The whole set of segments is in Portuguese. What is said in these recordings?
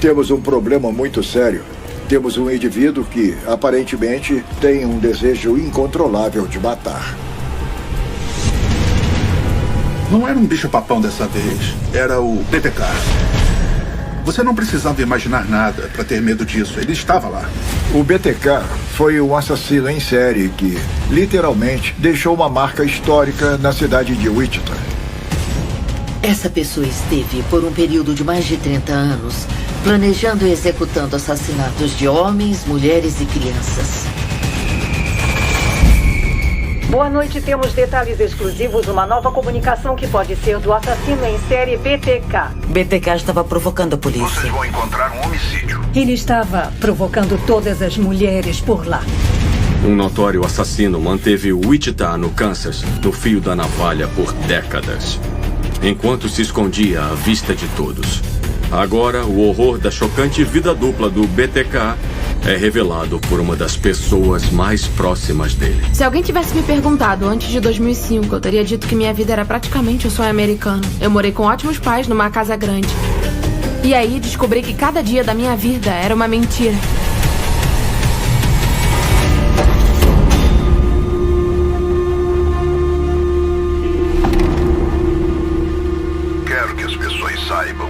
Temos um problema muito sério. Temos um indivíduo que, aparentemente, tem um desejo incontrolável de matar. Não era um bicho-papão dessa vez. Era o BTK. Você não precisava imaginar nada para ter medo disso. Ele estava lá. O BTK foi um assassino em série que, literalmente, deixou uma marca histórica na cidade de Wichita. Essa pessoa esteve, por um período de mais de 30 anos, planejando e executando assassinatos de homens, mulheres e crianças. Boa noite, temos detalhes exclusivos, uma nova comunicação que pode ser do assassino em série BTK. BTK estava provocando a polícia. Vocês vão encontrar um homicídio. Ele estava provocando todas as mulheres por lá. Um notório assassino manteve Wichita, no Kansas, no fio da navalha por décadas, enquanto se escondia à vista de todos. Agora, o horror da chocante vida dupla do BTK é revelado por uma das pessoas mais próximas dele. Se alguém tivesse me perguntado antes de 2005, eu teria dito que minha vida era praticamente um sonho americano. Eu morei com ótimos pais numa casa grande. E aí descobri que cada dia da minha vida era uma mentira. Quero que as pessoas saibam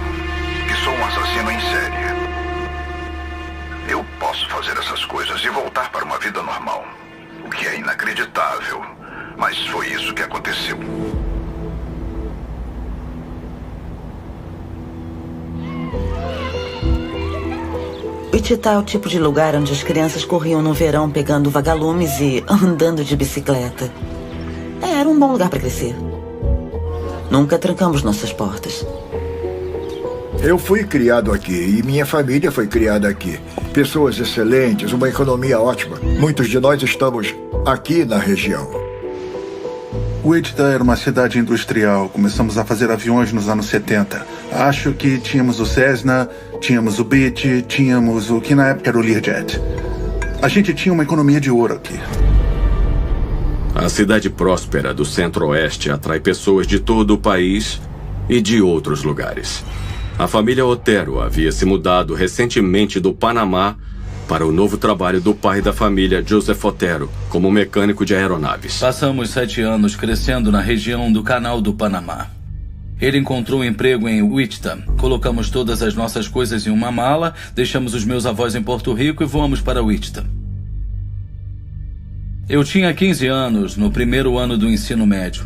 que sou um assassino em série. Eu posso fazer essas coisas e voltar para uma vida normal. O que é inacreditável, mas foi isso que aconteceu. Wichita é o tipo de lugar onde as crianças corriam no verão pegando vagalumes e andando de bicicleta. Era um bom lugar para crescer. Nunca trancamos nossas portas. Eu fui criado aqui e minha família foi criada aqui. Pessoas excelentes, uma economia ótima. Muitos de nós estamos aqui na região. Wichita era uma cidade industrial. Começamos a fazer aviões nos anos 70. Acho que tínhamos o Cessna, tínhamos o Beech, tínhamos o que na época era o Learjet. A gente tinha uma economia de ouro aqui. A cidade próspera do Centro-Oeste atrai pessoas de todo o país e de outros lugares. A família Otero havia se mudado recentemente do Panamá para o novo trabalho do pai da família, Joseph Otero, como mecânico de aeronaves. Passamos 7 anos crescendo na região do Canal do Panamá. Ele encontrou um emprego em Wichita. Colocamos todas as nossas coisas em uma mala, deixamos os meus avós em Porto Rico e voamos para Wichita. Eu tinha 15 anos no primeiro ano do ensino médio.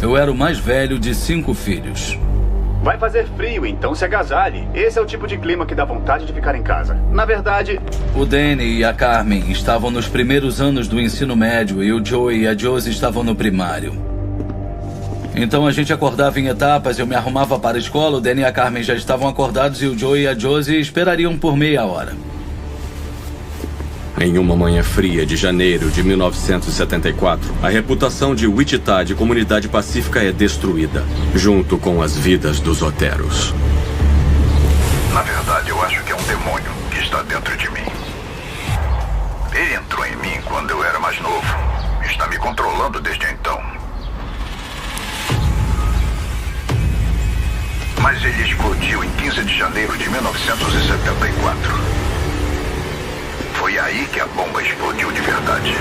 Eu era o mais velho de 5 filhos. Vai fazer frio, então se agasalhe. Esse é o tipo de clima que dá vontade de ficar em casa. Na verdade... O Danny e a Carmen estavam nos primeiros anos do ensino médio e o Joey e a Josie estavam no primário. Então a gente acordava em etapas, eu me arrumava para a escola, o Danny e a Carmen já estavam acordados e o Joey e a Josie esperariam por meia hora. Em uma manhã fria de janeiro de 1974, a reputação de Wichita de comunidade pacífica é destruída, junto com as vidas dos Oteros. Na verdade, eu acho que é um demônio que está dentro de mim. Ele entrou em mim quando eu era mais novo. Está me controlando desde então. Mas ele explodiu em 15 de janeiro de 1974. Foi aí que a bomba explodiu de verdade.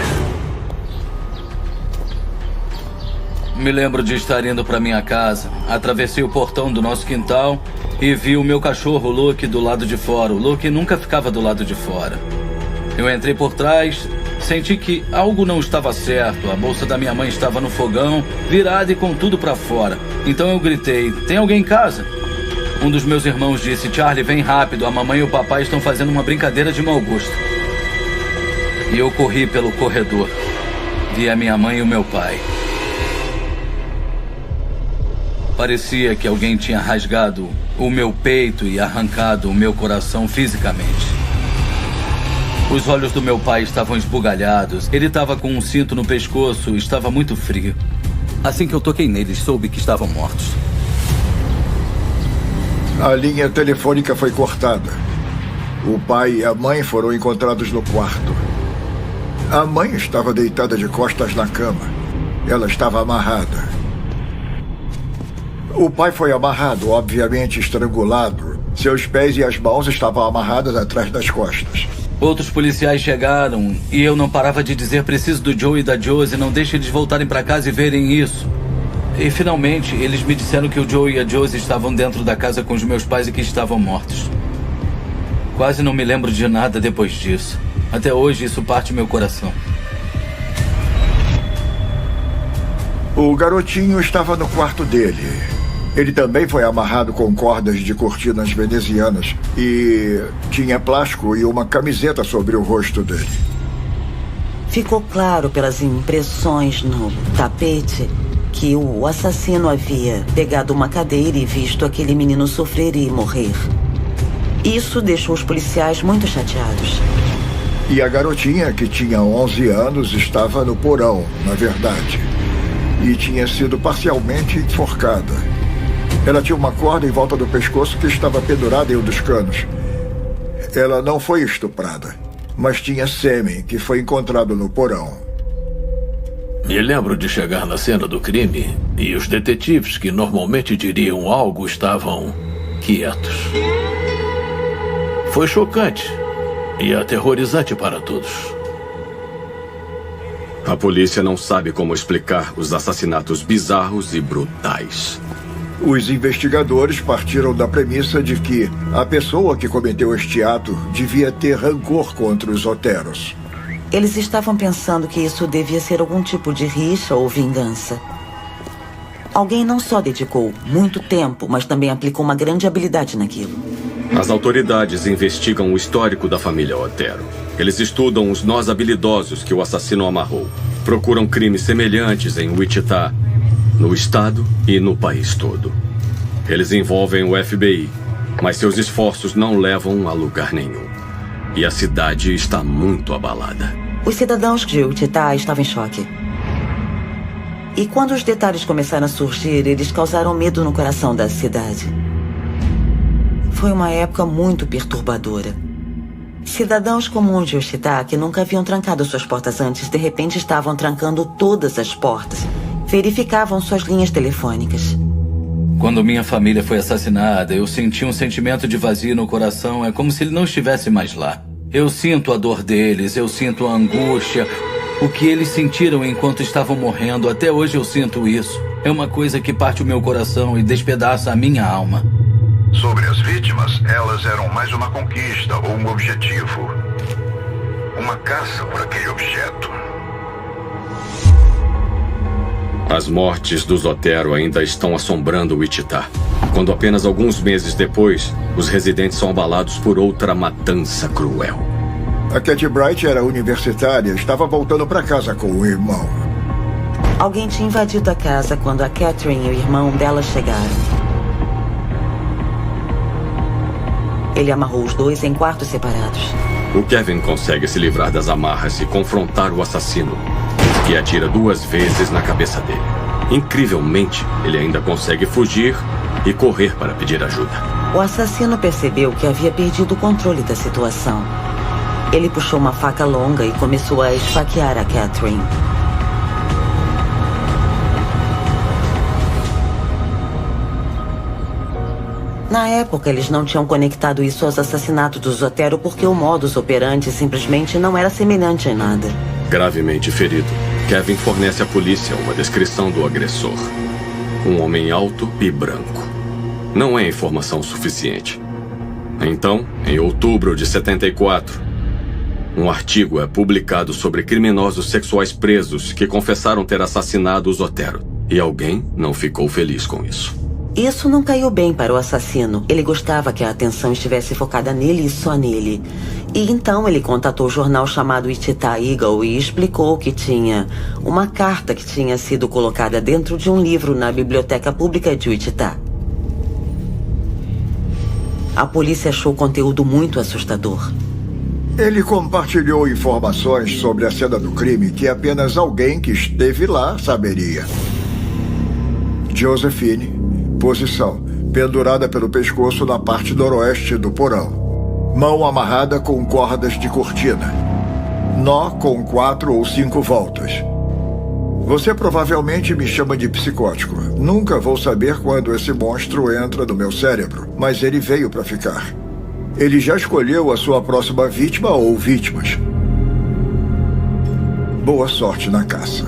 Me lembro de estar indo para minha casa. Atravessei o portão do nosso quintal e vi o meu cachorro, Luke, do lado de fora. O Luke nunca ficava do lado de fora. Eu entrei por trás, senti que algo não estava certo. A bolsa da minha mãe estava no fogão, virada e com tudo para fora. Então eu gritei, tem alguém em casa? Um dos meus irmãos disse, Charlie, vem rápido, a mamãe e o papai estão fazendo uma brincadeira de mau gosto. E eu corri pelo corredor. Vi a minha mãe e o meu pai. Parecia que alguém tinha rasgado o meu peito e arrancado o meu coração fisicamente. Os olhos do meu pai estavam esbugalhados. Ele estava com um cinto no pescoço e estava muito frio. Assim que eu toquei neles, soube que estavam mortos. A linha telefônica foi cortada. O pai e a mãe foram encontrados no quarto. A mãe estava deitada de costas na cama. Ela estava amarrada. O pai foi amarrado, obviamente estrangulado. Seus pés e as mãos estavam amarrados atrás das costas. Outros policiais chegaram e eu não parava de dizer: preciso do Joe e da Josie, não deixe eles voltarem para casa e verem isso. E finalmente eles me disseram que o Joe e a Josie estavam dentro da casa com os meus pais e que estavam mortos. Quase não me lembro de nada depois disso. Até hoje isso parte meu coração. O garotinho estava no quarto dele. Ele também foi amarrado com cordas de cortinas venezianas e tinha plástico e uma camiseta sobre o rosto dele. Ficou claro pelas impressões no tapete que o assassino havia pegado uma cadeira e visto aquele menino sofrer e morrer. Isso deixou os policiais muito chateados. E a garotinha, que tinha 11 anos, estava no porão, na verdade. E tinha sido parcialmente enforcada. Ela tinha uma corda em volta do pescoço que estava pendurada em um dos canos. Ela não foi estuprada, mas tinha sêmen que foi encontrado no porão. Me lembro de chegar na cena do crime e os detetives que normalmente diriam algo estavam quietos. Foi chocante e aterrorizante para todos. A polícia não sabe como explicar os assassinatos bizarros e brutais. Os investigadores partiram da premissa de que a pessoa que cometeu este ato devia ter rancor contra os Oteros. Eles estavam pensando que isso devia ser algum tipo de rixa ou vingança. Alguém não só dedicou muito tempo, mas também aplicou uma grande habilidade naquilo. As autoridades investigam o histórico da família Otero. Eles estudam os nós habilidosos que o assassino amarrou. Procuram crimes semelhantes em Wichita, no estado e no país todo. Eles envolvem o FBI, mas seus esforços não levam a lugar nenhum. E a cidade está muito abalada. Os cidadãos de Wichita estavam em choque. E quando os detalhes começaram a surgir, eles causaram medo no coração da cidade. Foi uma época muito perturbadora. Cidadãos comuns de Wichita, que nunca haviam trancado suas portas antes, de repente estavam trancando todas as portas. Verificavam suas linhas telefônicas. Quando minha família foi assassinada, eu senti um sentimento de vazio no coração. É como se ele não estivesse mais lá. Eu sinto a dor deles, eu sinto a angústia, o que eles sentiram enquanto estavam morrendo. Até hoje eu sinto isso. É uma coisa que parte o meu coração e despedaça a minha alma. Sobre as vítimas, elas eram mais uma conquista ou um objetivo. Uma caça por aquele objeto. As mortes dos Otero ainda estão assombrando Wichita. Quando apenas alguns meses depois, os residentes são abalados por outra matança cruel. A Cat Bright era universitária, estava voltando para casa com o irmão. Alguém tinha invadido a casa quando a Catherine e o irmão dela chegaram. Ele amarrou os dois em quartos separados. O Kevin consegue se livrar das amarras e confrontar o assassino, que atira 2 vezes na cabeça dele. Incrivelmente, ele ainda consegue fugir e correr para pedir ajuda. O assassino percebeu que havia perdido o controle da situação. Ele puxou uma faca longa e começou a esfaquear a Catherine. Na época, eles não tinham conectado isso aos assassinatos dos Otero porque o modus operandi simplesmente não era semelhante em nada. Gravemente ferido, Kevin fornece à polícia uma descrição do agressor. Um homem alto e branco. Não é informação suficiente. Então, em outubro de 74, um artigo é publicado sobre criminosos sexuais presos que confessaram ter assassinado os Otero. E alguém não ficou feliz com isso. Isso não caiu bem para o assassino. Ele gostava que a atenção estivesse focada nele e só nele. E então ele contatou o jornal chamado Wichita Eagle e explicou que tinha uma carta que tinha sido colocada dentro de um livro na biblioteca pública de Wichita. A polícia achou o conteúdo muito assustador. Ele compartilhou informações sobre a cena do crime que apenas alguém que esteve lá saberia. Josephine, posição, pendurada pelo pescoço na parte noroeste do porão. Mão amarrada com cordas de cortina. Nó com 4 ou 5 voltas. Você provavelmente me chama de psicótico. Nunca vou saber quando esse monstro entra no meu cérebro, mas ele veio para ficar. Ele já escolheu a sua próxima vítima ou vítimas. Boa sorte na caça.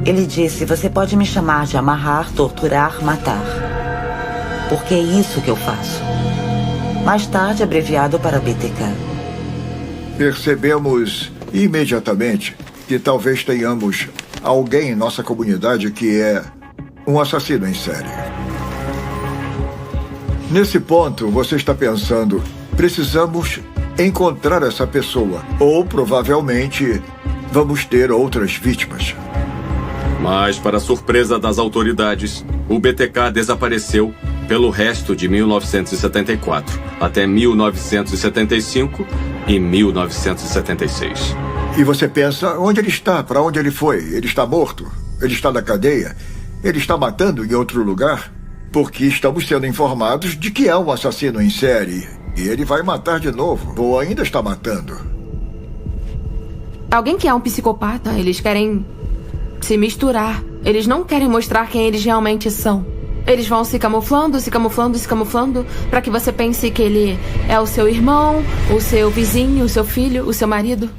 Ele disse, você pode me chamar de amarrar, torturar, matar. Porque é isso que eu faço. Mais tarde, abreviado para BTK. Percebemos imediatamente que talvez tenhamos alguém em nossa comunidade que é um assassino em série. Nesse ponto, você está pensando, precisamos encontrar essa pessoa, ou provavelmente vamos ter outras vítimas. Mas, para surpresa das autoridades, o BTK desapareceu pelo resto de 1974, até 1975 e 1976. E você pensa, onde ele está? Para onde ele foi? Ele está morto? Ele está na cadeia? Ele está matando em outro lugar? Porque estamos sendo informados de que é um assassino em série. E ele vai matar de novo, ou ainda está matando. Alguém que é um psicopata, eles querem se misturar. Eles não querem mostrar quem eles realmente são. Eles vão se camuflando, se camuflando, se camuflando, para que você pense que ele é o seu irmão, o seu vizinho, o seu filho, o seu marido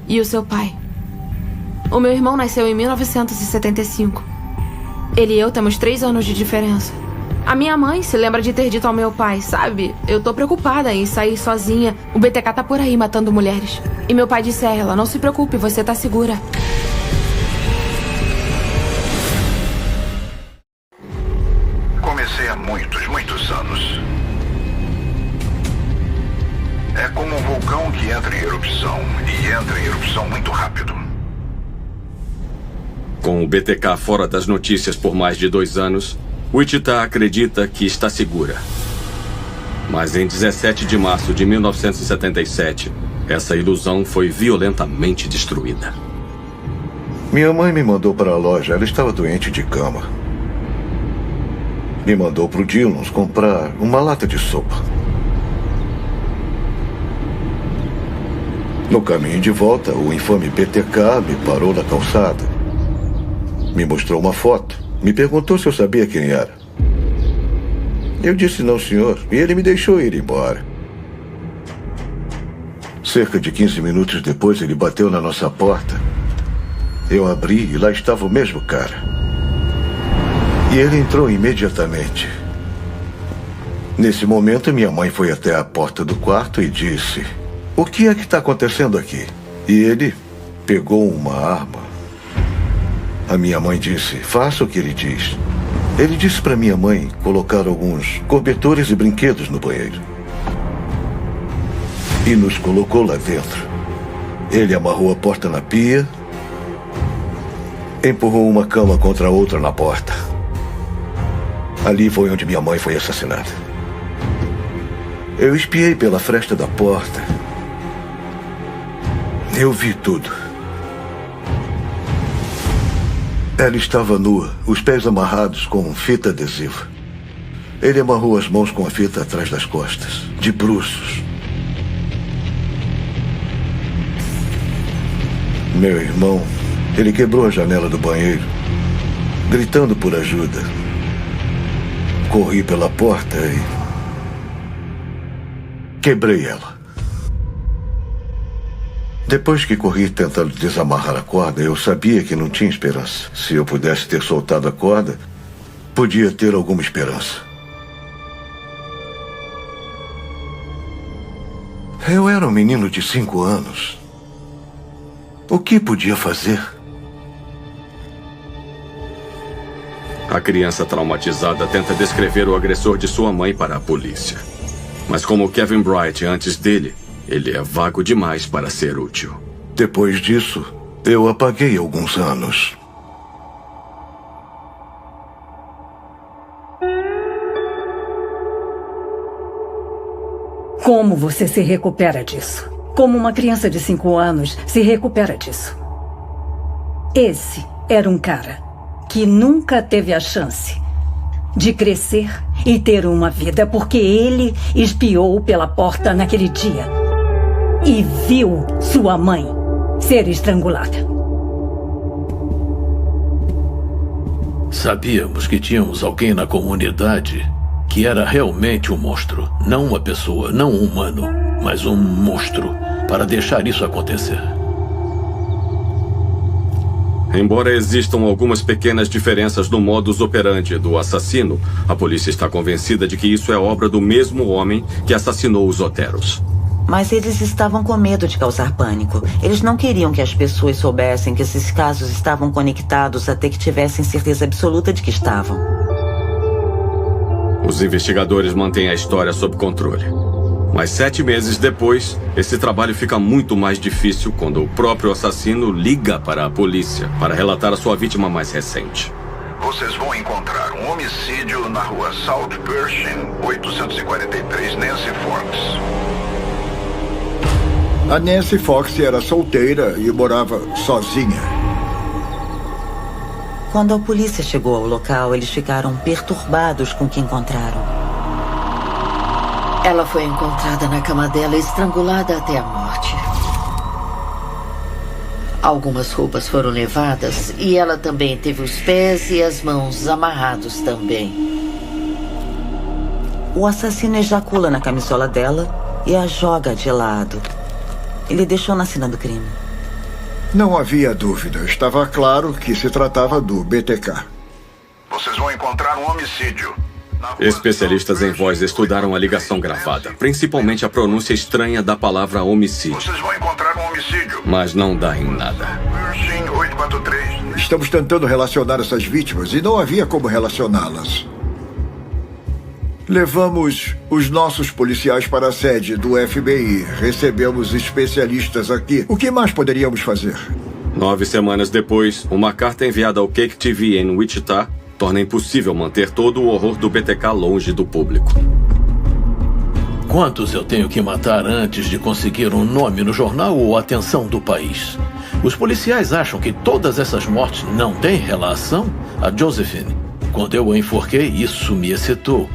e o seu pai. O meu irmão nasceu em 1975. Ele e eu temos 3 anos de diferença. A minha mãe se lembra de ter dito ao meu pai, sabe, eu tô preocupada em sair sozinha. O BTK tá por aí matando mulheres. E meu pai disse a ela, não se preocupe, você tá segura. Comecei há muitos anos. É como um vulcão que entra em erupção, e entra em erupção muito rápido. Com o BTK fora das notícias por mais de 2 anos, Wichita acredita que está segura. Mas em 17 de março de 1977, essa ilusão foi violentamente destruída. Minha mãe me mandou para a loja. Ela estava doente de cama. Me mandou para o Dillons comprar uma lata de sopa. No caminho de volta, o infame BTK me parou na calçada. Me mostrou uma foto. Me perguntou se eu sabia quem era. Eu disse não, senhor, e ele me deixou ir embora. Cerca de 15 minutos depois, ele bateu na nossa porta. Eu abri e lá estava o mesmo cara. E ele entrou imediatamente. Nesse momento, minha mãe foi até a porta do quarto e disse, o que é que está acontecendo aqui? E ele pegou uma arma. A minha mãe disse, faça o que ele diz. Ele disse para minha mãe colocar alguns cobertores e brinquedos no banheiro. E nos colocou lá dentro. Ele amarrou a porta na pia, empurrou uma cama contra a outra na porta. Ali foi onde minha mãe foi assassinada. Eu espiei pela fresta da porta. Eu vi tudo. Ela estava nua, os pés amarrados com fita adesiva. Ele amarrou as mãos com a fita atrás das costas, de bruços. Meu irmão, ele quebrou a janela do banheiro, gritando por ajuda. Corri pela porta e quebrei ela. Depois que corri tentando desamarrar a corda, eu sabia que não tinha esperança. Se eu pudesse ter soltado a corda, podia ter alguma esperança. Eu era um menino de 5 anos. O que podia fazer? A criança traumatizada tenta descrever o agressor de sua mãe para a polícia. Mas como Kevin Bright antes dele, ele é vago demais para ser útil. Depois disso, eu apaguei alguns anos. Como você se recupera disso? Como uma criança de 5 anos se recupera disso? Esse era um cara que nunca teve a chance de crescer e ter uma vida porque ele espiou pela porta naquele dia e viu sua mãe ser estrangulada. Sabíamos que tínhamos alguém na comunidade que era realmente um monstro. Não uma pessoa, não um humano, mas um monstro, para deixar isso acontecer. Embora existam algumas pequenas diferenças no modus operandi do assassino, a polícia está convencida de que isso é obra do mesmo homem que assassinou os Oteros. Mas eles estavam com medo de causar pânico. Eles não queriam que as pessoas soubessem que esses casos estavam conectados até que tivessem certeza absoluta de que estavam. Os investigadores mantêm a história sob controle. Mas 7 meses depois, esse trabalho fica muito mais difícil quando o próprio assassino liga para a polícia para relatar a sua vítima mais recente. Vocês vão encontrar um homicídio na rua South Pershing, 843, Nancy Fox. A Nancy Fox era solteira e morava sozinha. Quando a polícia chegou ao local, eles ficaram perturbados com o que encontraram. Ela foi encontrada na cama dela, estrangulada até a morte. Algumas roupas foram levadas e ela também teve os pés e as mãos amarrados também. O assassino ejacula na camisola dela e a joga de lado. Ele deixou na cena do crime. Não havia dúvida. Estava claro que se tratava do BTK. Vocês vão encontrar um homicídio. Especialistas em voz estudaram a ligação gravada, principalmente a pronúncia estranha da palavra homicídio. Vocês vão encontrar um homicídio. Mas não dá em nada. Pershing 843. Estamos tentando relacionar essas vítimas e não havia como relacioná-las. Levamos os nossos policiais para a sede do FBI. Recebemos especialistas aqui. O que mais poderíamos fazer? 9 semanas depois, uma carta enviada ao Cake TV em Wichita torna impossível manter todo o horror do BTK longe do público. Quantos eu tenho que matar antes de conseguir um nome no jornal ou a atenção do país? Os policiais acham que todas essas mortes não têm relação a Josephine. Quando eu a enforquei, isso me excitou.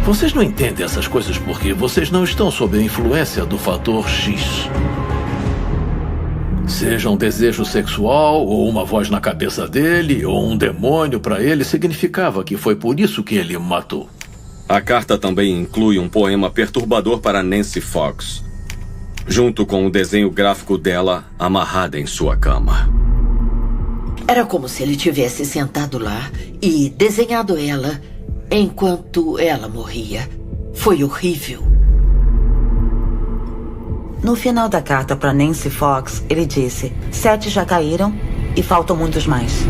Vocês não entendem essas coisas porque vocês não estão sob a influência do fator X. Seja um desejo sexual, ou uma voz na cabeça dele, ou um demônio para ele, significava que foi por isso que ele matou. A carta também inclui um poema perturbador para Nancy Fox, junto com o desenho gráfico dela amarrada em sua cama. Era como se ele tivesse sentado lá e desenhado ela enquanto ela morria. Foi horrível. No final da carta para Nancy Fox, ele disse: 7 já caíram e faltam muitos mais.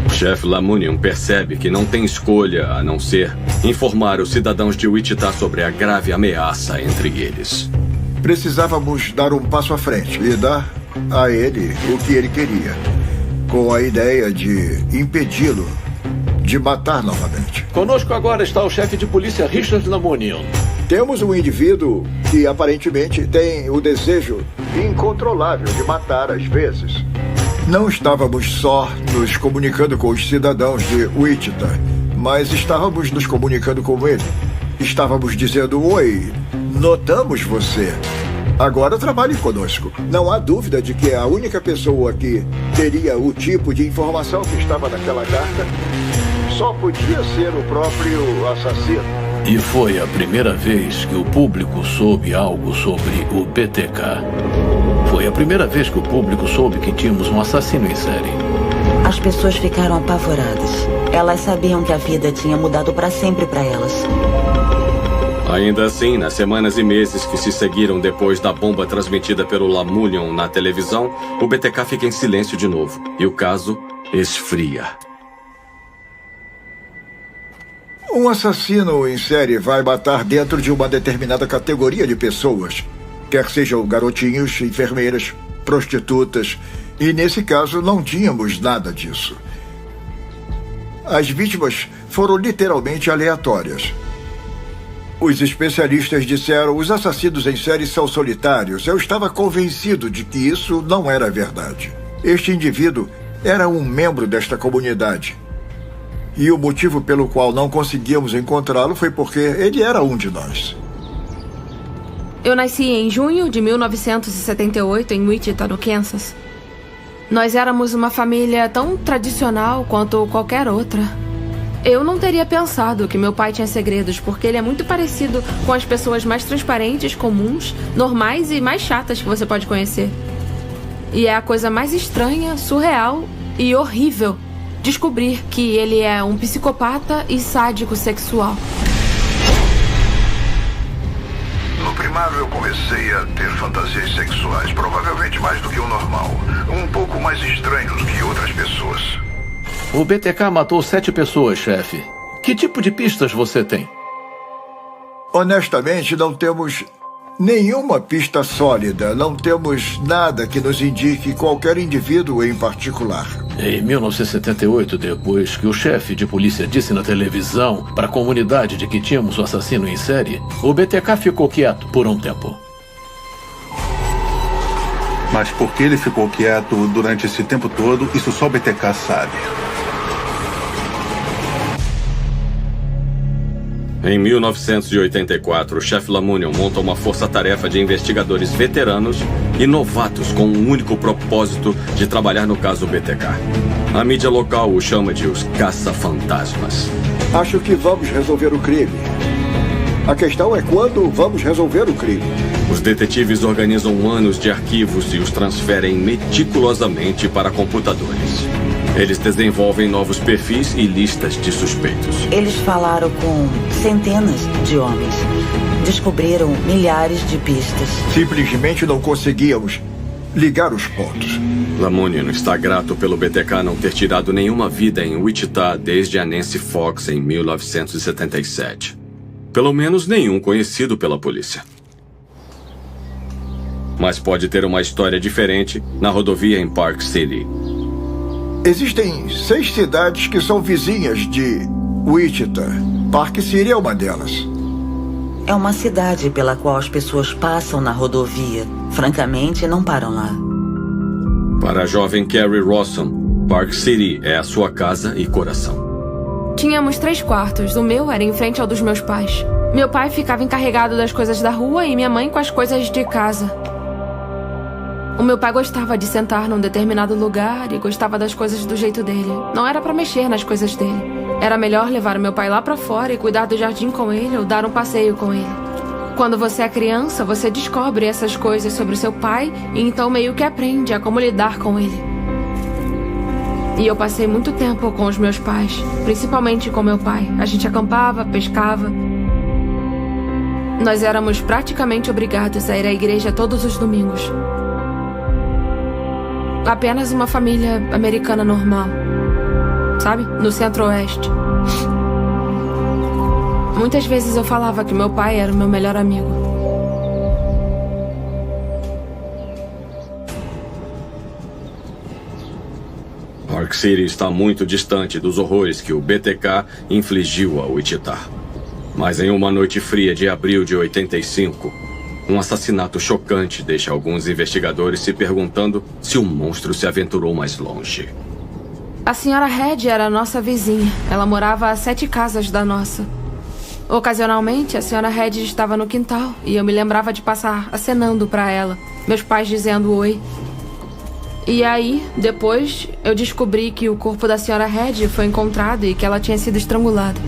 O chefe Lamunion percebe que não tem escolha a não ser informar os cidadãos de Wichita sobre a grave ameaça entre eles. Precisávamos dar um passo à frente e dar a ele o que ele queria, com a ideia de impedi-lo de matar novamente. Conosco agora está o chefe de polícia Richard Lamunion. Temos um indivíduo que aparentemente tem o desejo incontrolável de matar às vezes. Não estávamos só nos comunicando com os cidadãos de Wichita, mas estávamos nos comunicando com ele. Estávamos dizendo: oi, notamos você. Agora trabalhe conosco. Não há dúvida de que a única pessoa que teria o tipo de informação que estava naquela carta só podia ser o próprio assassino. E foi a primeira vez que o público soube algo sobre o BTK. Foi a primeira vez que o público soube que tínhamos um assassino em série. As pessoas ficaram apavoradas. Elas sabiam que a vida tinha mudado para sempre para elas. Ainda assim, nas semanas e meses que se seguiram depois da bomba transmitida pelo Lamunion na televisão, o BTK fica em silêncio de novo e o caso esfria. Um assassino em série vai matar dentro de uma determinada categoria de pessoas, quer sejam garotinhos, enfermeiras, prostitutas, e nesse caso não tínhamos nada disso. As vítimas foram literalmente aleatórias. Os especialistas disseram: os assassinos em série são solitários. Eu estava convencido de que isso não era verdade. Este indivíduo era um membro desta comunidade. E o motivo pelo qual não conseguíamos encontrá-lo foi porque ele era um de nós. Eu nasci em junho de 1978 em Wichita, no Kansas. Nós éramos uma família tão tradicional quanto qualquer outra. Eu não teria pensado que meu pai tinha segredos, porque ele é muito parecido com as pessoas mais transparentes, comuns, normais e mais chatas que você pode conhecer. E é a coisa mais estranha, surreal e horrível descobrir que ele é um psicopata e sádico sexual. No primário eu comecei a ter fantasias sexuais, provavelmente mais do que o normal. Um pouco mais estranhos que outras pessoas. O BTK matou 7 pessoas, chefe. Que tipo de pistas você tem? Honestamente, não temos nenhuma pista sólida. Não temos nada que nos indique qualquer indivíduo em particular. Em 1978, depois que o chefe de polícia disse na televisão para a comunidade de que tínhamos o assassino em série, o BTK ficou quieto por um tempo. Mas por que ele ficou quieto durante esse tempo todo, isso só o BTK sabe. Em 1984, o chefe Lamunion monta uma força-tarefa de investigadores veteranos e novatos com um único propósito de trabalhar no caso BTK. A mídia local o chama de os caça-fantasmas. Acho que vamos resolver o crime. A questão é quando vamos resolver o crime. Os detetives organizam anos de arquivos e os transferem meticulosamente para computadores. Eles desenvolvem novos perfis e listas de suspeitos. Eles falaram com centenas de homens. Descobriram milhares de pistas. Simplesmente não conseguíamos ligar os pontos. Lamunion está grato pelo BTK não ter tirado nenhuma vida em Wichita desde a Nancy Fox em 1977. Pelo menos nenhum conhecido pela polícia. Mas pode ter uma história diferente na rodovia em Park City. Existem 6 cidades que são vizinhas de Wichita. Park City é uma delas. É uma cidade pela qual as pessoas passam na rodovia. Francamente, não param lá. Para a jovem Carrie Rawson, Park City é a sua casa e coração. Tínhamos 3 quartos. O meu era em frente ao dos meus pais. Meu pai ficava encarregado das coisas da rua e minha mãe com as coisas de casa. O meu pai gostava de sentar num determinado lugar e gostava das coisas do jeito dele. Não era pra mexer nas coisas dele. Era melhor levar o meu pai lá pra fora e cuidar do jardim com ele ou dar um passeio com ele. Quando você é criança, você descobre essas coisas sobre o seu pai e então meio que aprende a como lidar com ele. E eu passei muito tempo com os meus pais, principalmente com meu pai. A gente acampava, pescava. Nós éramos praticamente obrigados a ir à igreja todos os domingos. Apenas uma família americana normal. Sabe? No Centro-Oeste. Muitas vezes eu falava que meu pai era o meu melhor amigo. Park City está muito distante dos horrores que o BTK infligiu a Wichita. Mas em uma noite fria de abril de 85... um assassinato chocante deixa alguns investigadores se perguntando se o monstro se aventurou mais longe. A senhora Red era a nossa vizinha. Ela morava a 7 casas da nossa. Ocasionalmente, a senhora Red estava no quintal e eu me lembrava de passar acenando para ela, meus pais dizendo oi. E aí, depois, eu descobri que o corpo da senhora Red foi encontrado e que ela tinha sido estrangulada.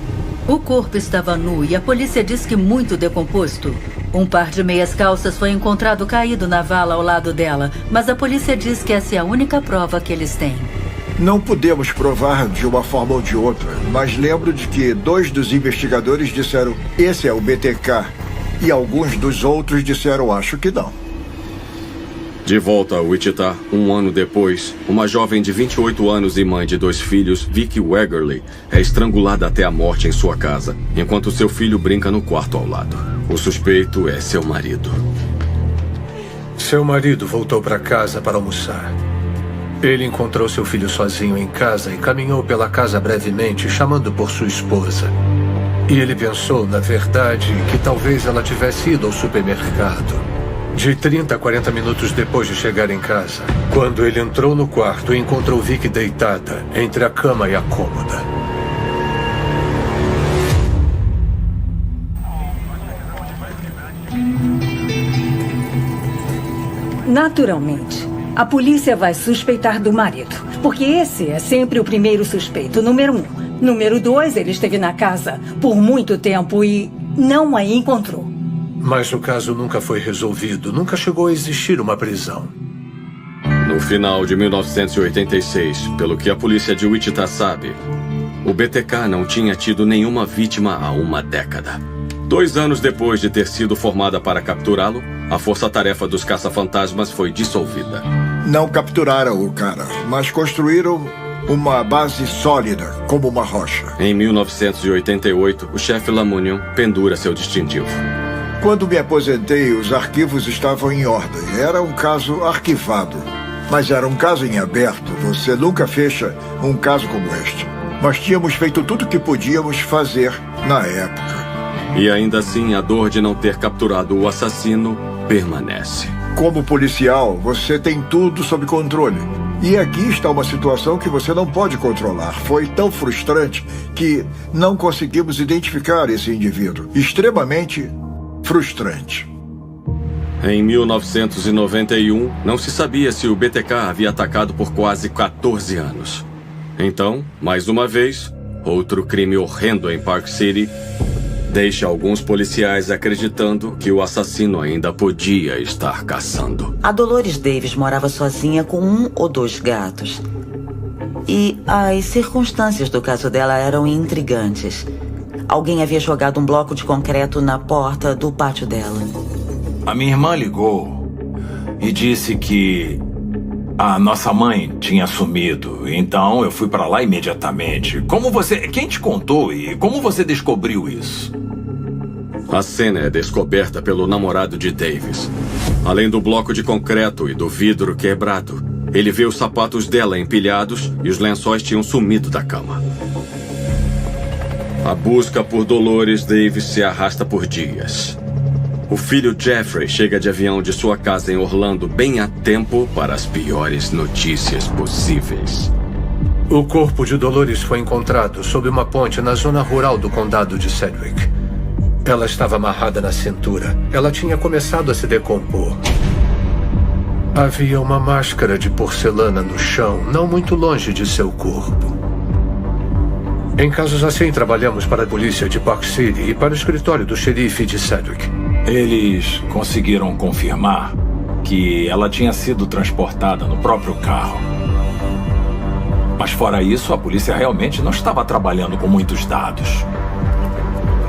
O corpo estava nu e a polícia diz que muito decomposto. Um par de meias calças foi encontrado caído na vala ao lado dela, mas a polícia diz que essa é a única prova que eles têm. Não podemos provar de uma forma ou de outra, mas lembro de que 2 dos investigadores disseram esse é o BTK e alguns dos outros disseram acho que não. De volta a Wichita, um ano depois, uma jovem de 28 anos e mãe de 2 filhos, Vicky Wegerly, é estrangulada até a morte em sua casa, enquanto seu filho brinca no quarto ao lado. O suspeito é seu marido. Seu marido voltou para casa para almoçar. Ele encontrou seu filho sozinho em casa e caminhou pela casa brevemente, chamando por sua esposa. E ele pensou, na verdade, que talvez ela tivesse ido ao supermercado. De 30 a 40 minutos depois de chegar em casa, quando ele entrou no quarto, encontrou Vicky deitada entre a cama e a cômoda. Naturalmente, a polícia vai suspeitar do marido, porque esse é sempre o primeiro suspeito, número 1. Número 2, ele esteve na casa por muito tempo e não a encontrou. Mas o caso nunca foi resolvido, nunca chegou a existir uma prisão. No final de 1986, pelo que a polícia de Wichita sabe, o BTK não tinha tido nenhuma vítima há uma década. 2 anos depois de ter sido formada para capturá-lo, a força-tarefa dos caça-fantasmas foi dissolvida. Não capturaram o cara, mas construíram uma base sólida, como uma rocha. Em 1988, o chefe Lamunion pendura seu distintivo. Quando me aposentei, os arquivos estavam em ordem. Era um caso arquivado. Mas era um caso em aberto. Você nunca fecha um caso como este. Nós tínhamos feito tudo o que podíamos fazer na época. E ainda assim, a dor de não ter capturado o assassino permanece. Como policial, você tem tudo sob controle. E aqui está uma situação que você não pode controlar. Foi tão frustrante que não conseguimos identificar esse indivíduo. Extremamente frustrante. Em 1991, não se sabia se o BTK havia atacado por quase 14 anos. Então, mais uma vez, outro crime horrendo em Park City deixa alguns policiais acreditando que o assassino ainda podia estar caçando. A Dolores Davis morava sozinha com 1 ou 2 gatos. E as circunstâncias do caso dela eram intrigantes. Alguém havia jogado um bloco de concreto na porta do pátio dela. A minha irmã ligou e disse que a nossa mãe tinha sumido. Então eu fui para lá imediatamente. Quem te contou e como você descobriu isso? A cena é descoberta pelo namorado de Davis. Além do bloco de concreto e do vidro quebrado, ele vê os sapatos dela empilhados e os lençóis tinham sumido da cama. A busca por Dolores Davis se arrasta por dias. O filho Jeffrey chega de avião de sua casa em Orlando bem a tempo para as piores notícias possíveis. O corpo de Dolores foi encontrado sob uma ponte na zona rural do condado de Sedgwick. Ela estava amarrada na cintura. Ela tinha começado a se decompor. Havia uma máscara de porcelana no chão, não muito longe de seu corpo. Em casos assim, trabalhamos para a polícia de Park City e para o escritório do xerife de Sedgwick. Eles conseguiram confirmar que ela tinha sido transportada no próprio carro. Mas fora isso, a polícia realmente não estava trabalhando com muitos dados.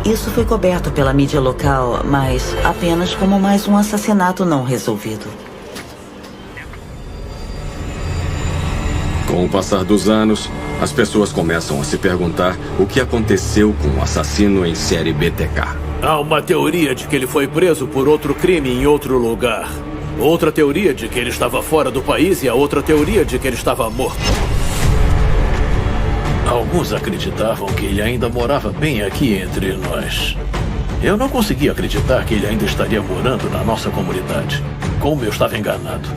Isso foi coberto pela mídia local, mas apenas como mais um assassinato não resolvido. Com o passar dos anos, as pessoas começam a se perguntar o que aconteceu com o assassino em série BTK. Há uma teoria de que ele foi preso por outro crime em outro lugar. Outra teoria de que ele estava fora do país e a outra teoria de que ele estava morto. Alguns acreditavam que ele ainda morava bem aqui entre nós. Eu não conseguia acreditar que ele ainda estaria morando na nossa comunidade. Como eu estava enganado.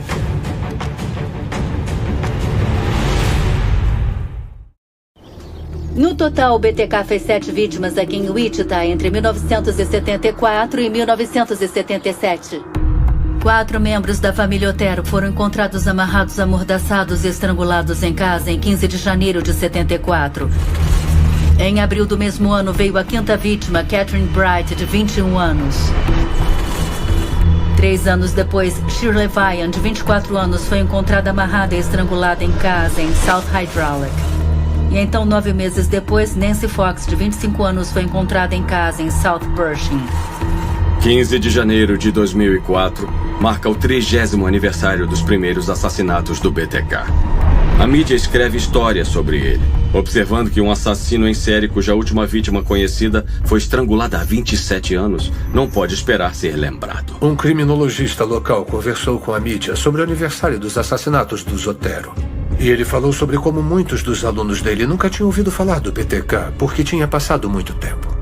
No total, o BTK fez 7 vítimas aqui em Wichita entre 1974 e 1977. 4 membros da família Otero foram encontrados amarrados, amordaçados e estrangulados em casa em 15 de janeiro de 74. Em abril do mesmo ano, veio a 5ª vítima, Catherine Bright, de 21 anos. 3 anos depois, Shirley Vian, de 24 anos, foi encontrada amarrada e estrangulada em casa em South Hydraulic. E então, 9 meses depois, Nancy Fox, de 25 anos, foi encontrada em casa em South Pershing. 15 de janeiro de 2004 marca o 30º aniversário dos primeiros assassinatos do BTK. A mídia escreve histórias sobre ele, observando que um assassino em série cuja última vítima conhecida foi estrangulada há 27 anos não pode esperar ser lembrado. Um criminologista local conversou com a mídia sobre o aniversário dos assassinatos dos Otero. E ele falou sobre como muitos dos alunos dele nunca tinham ouvido falar do BTK, porque tinha passado muito tempo.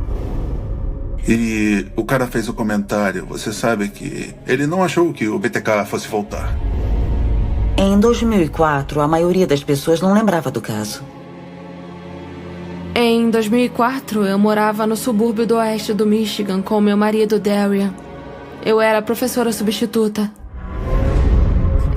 E o cara fez o comentário, você sabe que ele não achou que o BTK fosse voltar. Em 2004, a maioria das pessoas não lembrava do caso. Em 2004, eu morava no subúrbio do oeste do Michigan com meu marido, Darian. Eu era professora substituta.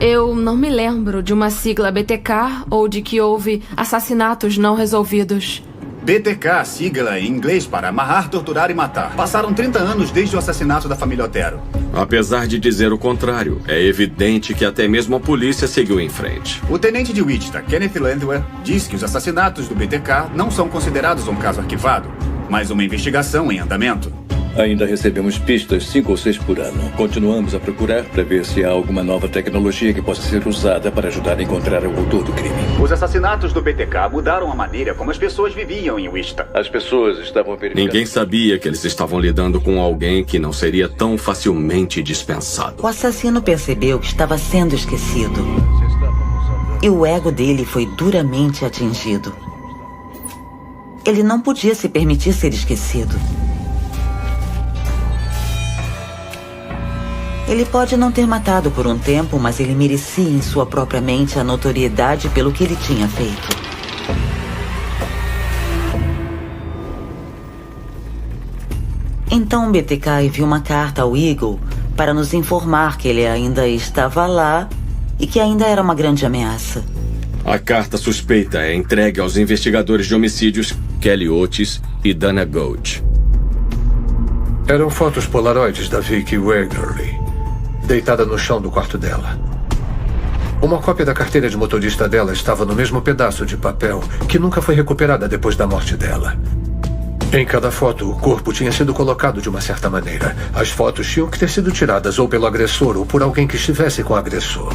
Eu não me lembro de uma sigla BTK ou de que houve assassinatos não resolvidos. BTK, sigla em inglês para amarrar, torturar e matar. Passaram 30 anos desde o assassinato da família Otero. Apesar de dizer o contrário, é evidente que até mesmo a polícia seguiu em frente. O tenente de Wichita, Kenneth Landwehr, diz que os assassinatos do BTK não são considerados um caso arquivado, mas uma investigação em andamento. Ainda recebemos pistas 5 ou 6 por ano. Continuamos a procurar para ver se há alguma nova tecnologia que possa ser usada para ajudar a encontrar o autor do crime. Os assassinatos do BTK mudaram a maneira como as pessoas viviam em Wichita. As pessoas estavam verificando... Ninguém sabia que eles estavam lidando com alguém que não seria tão facilmente dispensado. O assassino percebeu que estava sendo esquecido. E o ego dele foi duramente atingido. Ele não podia se permitir ser esquecido. Ele pode não ter matado por um tempo, mas ele merecia em sua própria mente a notoriedade pelo que ele tinha feito. Então BTK enviou uma carta ao Eagle para nos informar que ele ainda estava lá e que ainda era uma grande ameaça. A carta suspeita é entregue aos investigadores de homicídios Kelly Otis e Dana Gold. Eram fotos polaroides da Vicky Wegerly, deitada no chão do quarto dela. Uma cópia da carteira de motorista dela estava no mesmo pedaço de papel que nunca foi recuperada depois da morte dela. Em cada foto, o corpo tinha sido colocado de uma certa maneira. As fotos tinham que ter sido tiradas ou pelo agressor ou por alguém que estivesse com o agressor.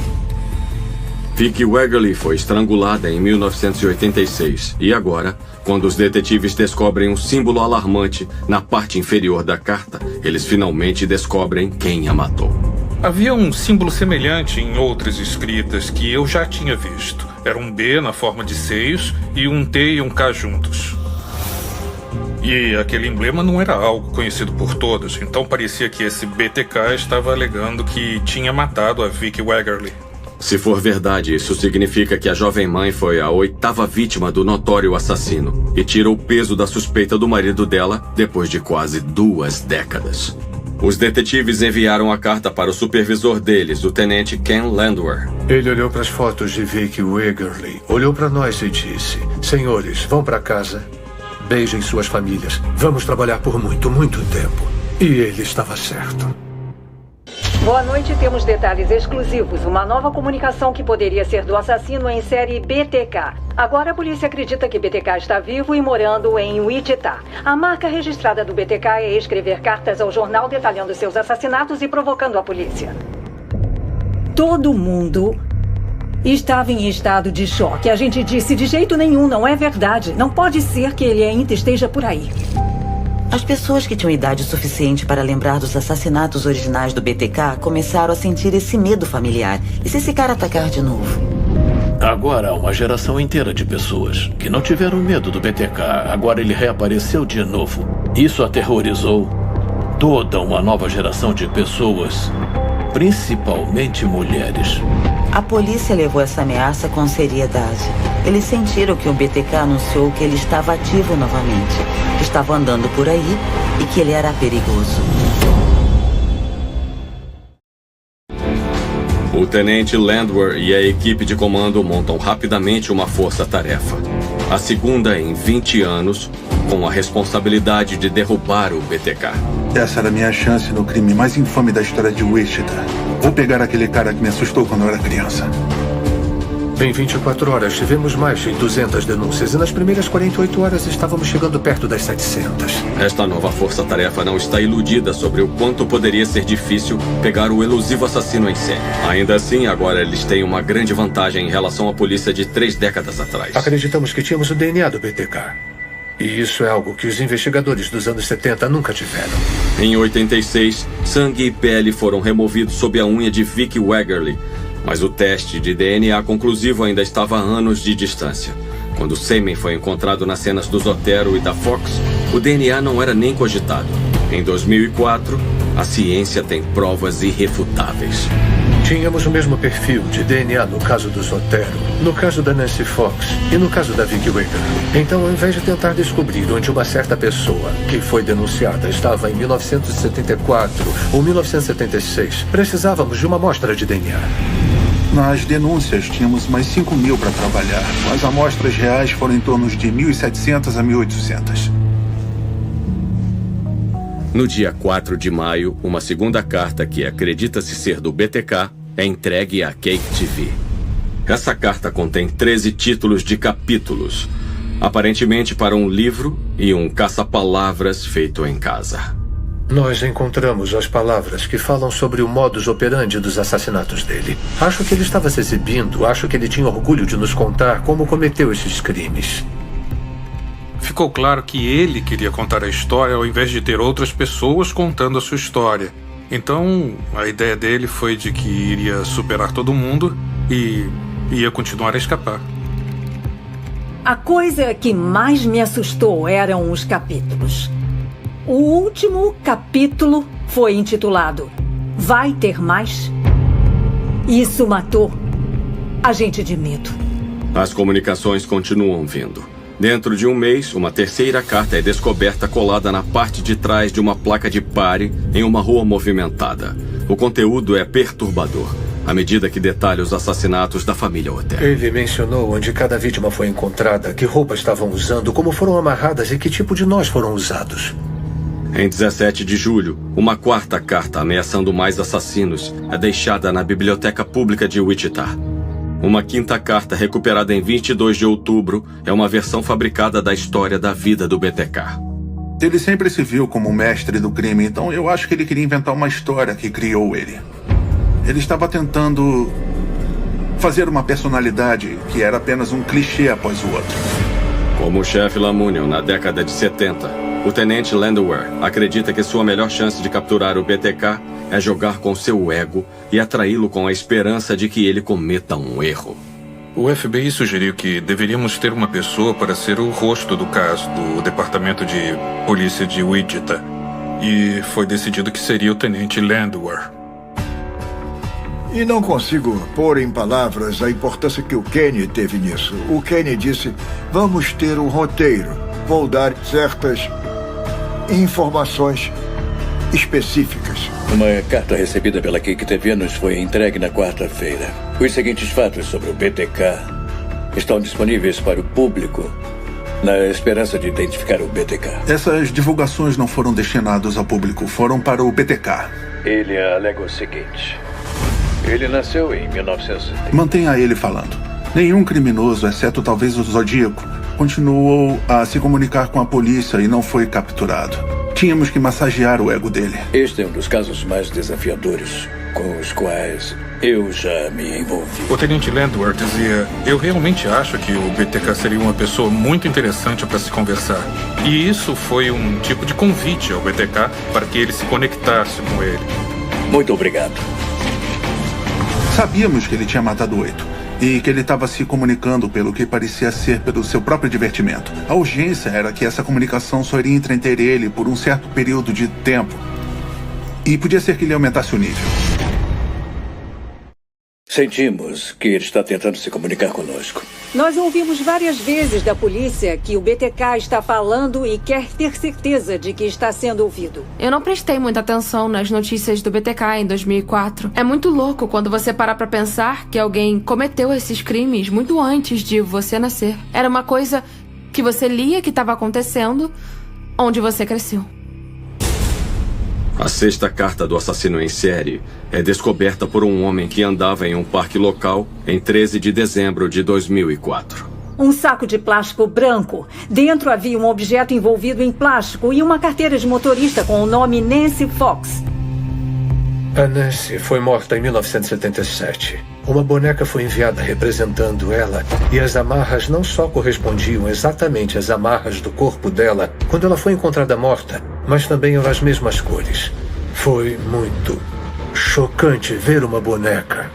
Vicky Wegerly foi estrangulada em 1986 e agora, quando os detetives descobrem um símbolo alarmante na parte inferior da carta, eles finalmente descobrem quem a matou. Havia um símbolo semelhante em outras escritas que eu já tinha visto. Era um B na forma de seios e um T e um K juntos. E aquele emblema não era algo conhecido por todos, então parecia que esse BTK estava alegando que tinha matado a Vicky Wegerly. Se for verdade, isso significa que a jovem mãe foi a 8ª vítima do notório assassino e tira o peso da suspeita do marido dela depois de quase 2 décadas. Os detetives enviaram a carta para o supervisor deles, o tenente Ken Landwehr. Ele olhou para as fotos de Vicky Wegerly, olhou para nós e disse: senhores, vão para casa, beijem suas famílias, vamos trabalhar por muito, muito tempo. E ele estava certo. Boa noite, temos detalhes exclusivos. Uma nova comunicação que poderia ser do assassino em série BTK. Agora a polícia acredita que BTK está vivo e morando em Wichita. A marca registrada do BTK é escrever cartas ao jornal detalhando seus assassinatos e provocando a polícia. Todo mundo estava em estado de choque. A gente disse, de jeito nenhum, não é verdade. Não pode ser que ele ainda esteja por aí. As pessoas que tinham idade suficiente para lembrar dos assassinatos originais do BTK começaram a sentir esse medo familiar. E se esse cara atacar de novo? Agora há uma geração inteira de pessoas que não tiveram medo do BTK. Agora ele reapareceu de novo. Isso aterrorizou toda uma nova geração de pessoas, principalmente mulheres. A polícia levou essa ameaça com seriedade. Eles sentiram que o BTK anunciou que ele estava ativo novamente, que estava andando por aí e que ele era perigoso. O tenente Landwehr e a equipe de comando montam rapidamente uma força-tarefa. A segunda em 20 anos, com a responsabilidade de derrubar o BTK. Essa era a minha chance no crime mais infame da história de Wichita. Vou pegar aquele cara que me assustou quando eu era criança. Em 24 horas tivemos mais de 200 denúncias e nas primeiras 48 horas estávamos chegando perto das 700. Esta nova força-tarefa não está iludida sobre o quanto poderia ser difícil pegar o elusivo assassino em série. Ainda assim, agora eles têm uma grande vantagem em relação à polícia de 3 décadas atrás. Acreditamos que tínhamos o DNA do BTK. E isso é algo que os investigadores dos anos 70 nunca tiveram. Em 86, sangue e pele foram removidos sob a unha de Vicky Wegerly, mas o teste de DNA conclusivo ainda estava a anos de distância. Quando o sêmen foi encontrado nas cenas dos Otero e da Fox, o DNA não era nem cogitado. Em 2004, a ciência tem provas irrefutáveis. Tínhamos o mesmo perfil de DNA no caso dos Otero, no caso da Nancy Fox e no caso da Vicky Wegerly. Então, ao invés de tentar descobrir onde uma certa pessoa que foi denunciada estava em 1974 ou 1976, precisávamos de uma amostra de DNA. Nas denúncias, tínhamos mais 5.000 para trabalhar. As amostras reais foram em torno de 1.700 a 1.800. No dia 4 de maio, uma segunda carta que acredita-se ser do BTK é entregue à Cake TV. Essa carta contém 13 títulos de capítulos, aparentemente para um livro e um caça-palavras feito em casa. Nós encontramos as palavras que falam sobre o modus operandi dos assassinatos dele. Acho que ele estava se exibindo, acho que ele tinha orgulho de nos contar como cometeu esses crimes. Ficou claro que ele queria contar a história ao invés de ter outras pessoas contando a sua história. Então, a ideia dele foi de que iria superar todo mundo e ia continuar a escapar. A coisa que mais me assustou eram os capítulos. O último capítulo foi intitulado Vai Ter Mais? Isso matou a gente de medo. As comunicações continuam vindo. Dentro de um mês, uma terceira carta é descoberta colada na parte de trás de uma placa de pare em uma rua movimentada. O conteúdo é perturbador, à medida que detalha os assassinatos da família Otero. Ele mencionou onde cada vítima foi encontrada, que roupas estavam usando, como foram amarradas e que tipo de nós foram usados. Em 17 de julho, uma quarta carta ameaçando mais assassinos é deixada na Biblioteca Pública de Wichita. Uma quinta carta recuperada em 22 de outubro é uma versão fabricada da história da vida do BTK. Ele sempre se viu como o mestre do crime, então eu acho que ele queria inventar uma história que criou ele. Ele estava tentando fazer uma personalidade que era apenas um clichê após o outro. Como o chefe Lamunion na década de 70, o tenente Landwehr acredita que sua melhor chance de capturar o BTK é jogar com seu ego e atraí-lo com a esperança de que ele cometa um erro. O FBI sugeriu que deveríamos ter uma pessoa para ser o rosto do caso do Departamento de Polícia de Wichita. E foi decidido que seria o tenente Landwehr. E não consigo pôr em palavras a importância que o Kenny teve nisso. O Kenny disse, vamos ter um roteiro. Vou dar certas informações específicas. Uma carta recebida pela Cake TV nos foi entregue na quarta-feira. Os seguintes fatos sobre o BTK estão disponíveis para o público na esperança de identificar o BTK. Essas divulgações não foram destinadas ao público, foram para o BTK. Ele alega o seguinte. Ele nasceu em 1970. Mantenha ele falando. Nenhum criminoso, exceto talvez o Zodíaco, continuou a se comunicar com a polícia e não foi capturado. Tínhamos que massagear o ego dele. Este é um dos casos mais desafiadores com os quais eu já me envolvi. O tenente Landwehr dizia, eu realmente acho que o BTK seria uma pessoa muito interessante para se conversar. E isso foi um tipo de convite ao BTK para que ele se conectasse com ele. Muito obrigado. Sabíamos que ele tinha matado 8 e que ele estava se comunicando pelo que parecia ser pelo seu próprio divertimento. A urgência era que essa comunicação só iria entreter ele por um certo período de tempo. E podia ser que ele aumentasse o nível. Sentimos que ele está tentando se comunicar conosco. Nós ouvimos várias vezes da polícia que o BTK está falando e quer ter certeza de que está sendo ouvido. Eu não prestei muita atenção nas notícias do BTK em 2004. É muito louco quando você para pra pensar que alguém cometeu esses crimes muito antes de você nascer. Era uma coisa que você lia que estava acontecendo onde você cresceu. A sexta carta do assassino em série é descoberta por um homem que andava em um parque local em 13 de dezembro de 2004. Um saco de plástico branco. Dentro havia um objeto envolvido em plástico e uma carteira de motorista com o nome Nancy Fox. A Nancy foi morta em 1977. Uma boneca foi enviada representando ela e as amarras não só correspondiam exatamente às amarras do corpo dela quando ela foi encontrada morta, mas também eram as mesmas cores. Foi muito chocante ver uma boneca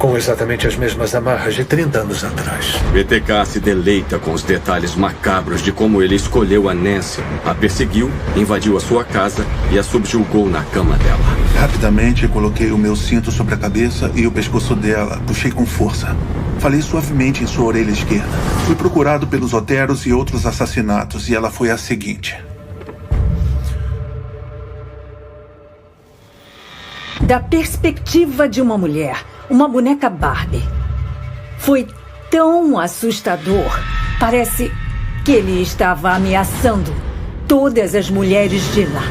com exatamente as mesmas amarras de 30 anos atrás. BTK se deleita com os detalhes macabros de como ele escolheu a Nancy, a perseguiu, invadiu a sua casa e a subjugou na cama dela. Rapidamente, coloquei o meu cinto sobre a cabeça e o pescoço dela. Puxei com força. Falei suavemente em sua orelha esquerda. Fui procurado pelos Oteros e outros assassinatos e ela foi a seguinte. Da perspectiva de uma mulher, uma boneca Barbie. Foi tão assustador. Parece que ele estava ameaçando todas as mulheres de lá.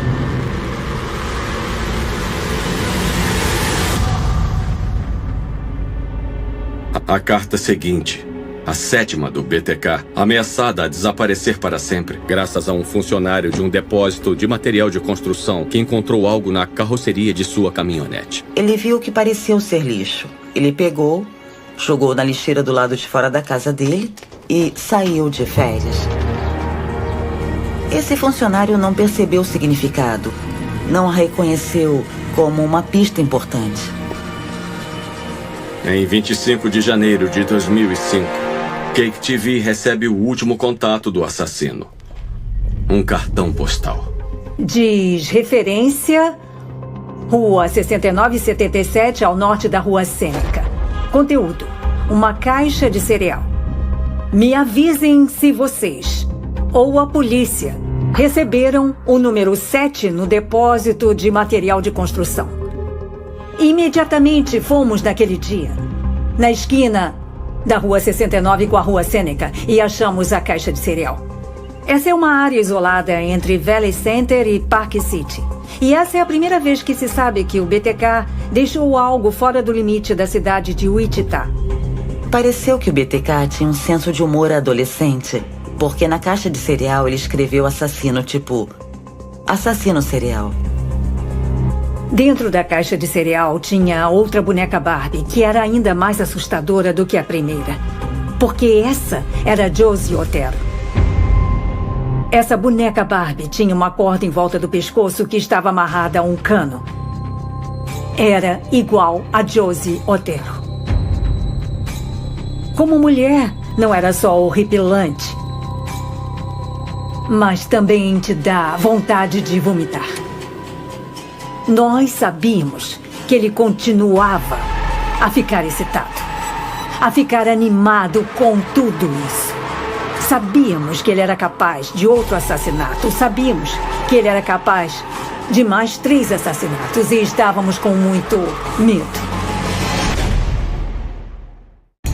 A carta seguinte, a 7ª do BTK, ameaçada a desaparecer para sempre, graças a um funcionário de um depósito de material de construção que encontrou algo na carroceria de sua caminhonete. Ele viu o que pareceu ser lixo. Ele pegou, jogou na lixeira do lado de fora da casa dele e saiu de férias. Esse funcionário não percebeu o significado, não a reconheceu como uma pista importante. Em 25 de janeiro de 2005, Cake TV recebe o último contato do assassino. Um cartão postal. Diz referência: Rua 6977, ao norte da Rua Sêneca. Conteúdo: uma caixa de cereal. Me avisem se vocês ou a polícia receberam o número 7 no depósito de material de construção. Imediatamente fomos naquele dia, na esquina da Rua 69 com a Rua Sêneca, e achamos a caixa de cereal. Essa é uma área isolada entre Valley Center e Park City. E essa é a primeira vez que se sabe que o BTK deixou algo fora do limite da cidade de Wichita. Pareceu que o BTK tinha um senso de humor adolescente, porque na caixa de cereal ele escreveu assassino, tipo assassino serial. Dentro da caixa de cereal tinha outra boneca Barbie, que era ainda mais assustadora do que a primeira. Porque essa era Josie Otero. Essa boneca Barbie tinha uma corda em volta do pescoço que estava amarrada a um cano. Era igual a Josie Otero. Como mulher, não era só horripilante, mas também te dá vontade de vomitar. Nós sabíamos que ele continuava a ficar excitado, a ficar animado com tudo isso. Sabíamos que ele era capaz de outro assassinato. Sabíamos que ele era capaz de mais 3 assassinatos e estávamos com muito medo.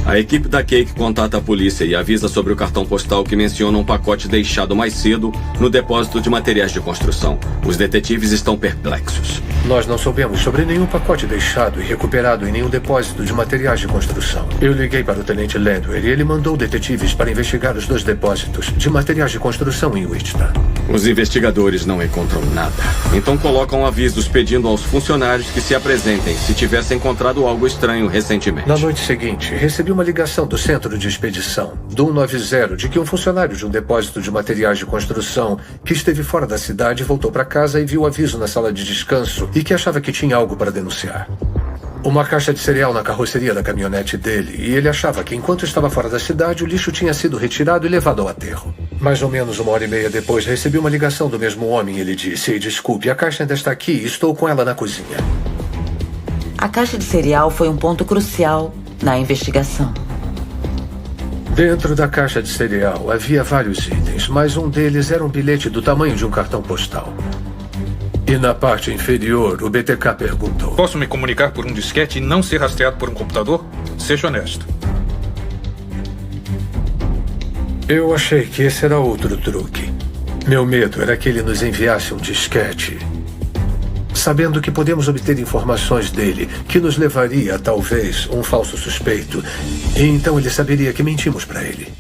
A equipe da Cake contata a polícia e avisa sobre o cartão postal que menciona um pacote deixado mais cedo no depósito de materiais de construção. Os detetives estão perplexos. Nós não soubemos sobre nenhum pacote deixado e recuperado em nenhum depósito de materiais de construção. Eu liguei para o tenente Landwehr e ele mandou detetives para investigar os 2 depósitos de materiais de construção em Wichita. Os investigadores não encontram nada. Então colocam avisos pedindo aos funcionários que se apresentem se tivessem encontrado algo estranho recentemente. Na noite seguinte, recebi uma ligação do centro de expedição, do 190, de que um funcionário de um depósito de materiais de construção que esteve fora da cidade voltou para casa e viu o aviso na sala de descanso e que achava que tinha algo para denunciar. Uma caixa de cereal na carroceria da caminhonete dele, e ele achava que enquanto estava fora da cidade, o lixo tinha sido retirado e levado ao aterro. Mais ou menos 1h30 depois, recebi uma ligação do mesmo homem e ele disse: "Ei, desculpe, a caixa ainda está aqui e estou com ela na cozinha." A caixa de cereal foi um ponto crucial na investigação. Dentro da caixa de cereal havia vários itens, mas um deles era um bilhete do tamanho de um cartão postal. E na parte inferior, o BTK perguntou: "Posso me comunicar por um disquete e não ser rastreado por um computador? Seja honesto." Eu achei que esse era outro truque. Meu medo era que ele nos enviasse um disquete, sabendo que podemos obter informações dele, que nos levaria a, talvez, um falso suspeito. E então ele saberia que mentimos para ele.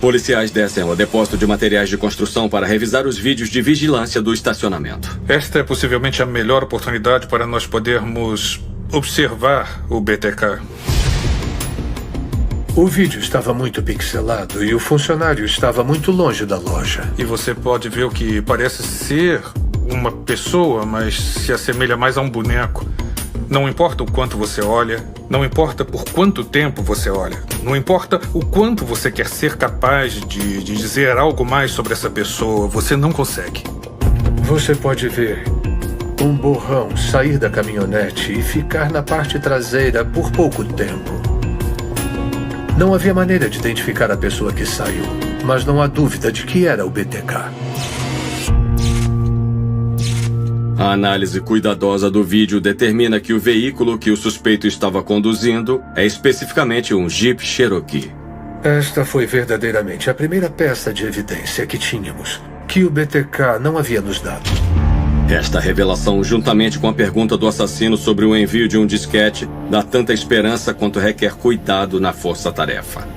Policiais descem ao depósito de materiais de construção para revisar os vídeos de vigilância do estacionamento. Esta é possivelmente a melhor oportunidade para nós podermos observar o BTK. O vídeo estava muito pixelado e o funcionário estava muito longe da loja. E você pode ver o que parece ser uma pessoa, mas se assemelha mais a um boneco. Não importa o quanto você olha, não importa por quanto tempo você olha, não importa o quanto você quer ser capaz de dizer algo mais sobre essa pessoa, você não consegue. Você pode ver um borrão sair da caminhonete e ficar na parte traseira por pouco tempo. Não havia maneira de identificar a pessoa que saiu, mas não há dúvida de que era o BTK. A análise cuidadosa do vídeo determina que o veículo que o suspeito estava conduzindo é especificamente um Jeep Cherokee. Esta foi verdadeiramente a primeira peça de evidência que tínhamos, que o BTK não havia nos dado. Esta revelação, juntamente com a pergunta do assassino sobre o envio de um disquete, dá tanta esperança quanto requer cuidado na força-tarefa.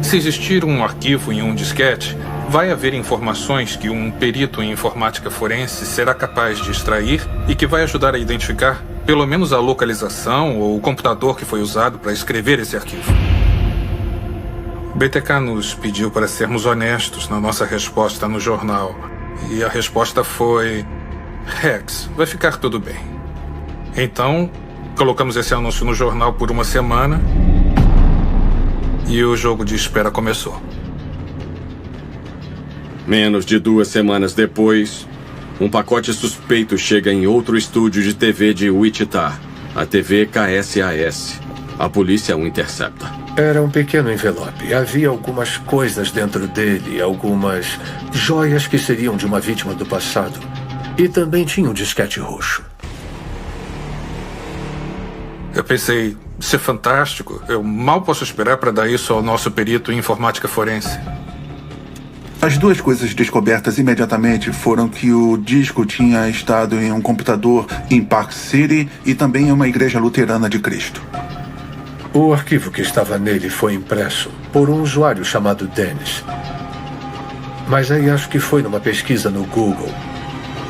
Se existir um arquivo em um disquete, vai haver informações que um perito em informática forense será capaz de extrair e que vai ajudar a identificar pelo menos a localização ou o computador que foi usado para escrever esse arquivo. O BTK nos pediu para sermos honestos na nossa resposta no jornal. E a resposta foi: Rex, vai ficar tudo bem. Então, colocamos esse anúncio no jornal por uma semana e o jogo de espera começou. Menos de 2 semanas depois, um pacote suspeito chega em outro estúdio de TV de Wichita, a TV KSAS. A polícia o intercepta. Era um pequeno envelope. Havia algumas coisas dentro dele, algumas joias que seriam de uma vítima do passado. E também tinha um disquete roxo. Eu pensei, isso é fantástico. Eu mal posso esperar para dar isso ao nosso perito em informática forense. As 2 coisas descobertas imediatamente foram que o disco tinha estado em um computador em Park City e também em uma igreja luterana de Cristo. O arquivo que estava nele foi impresso por um usuário chamado Dennis. Mas aí acho que foi numa pesquisa no Google.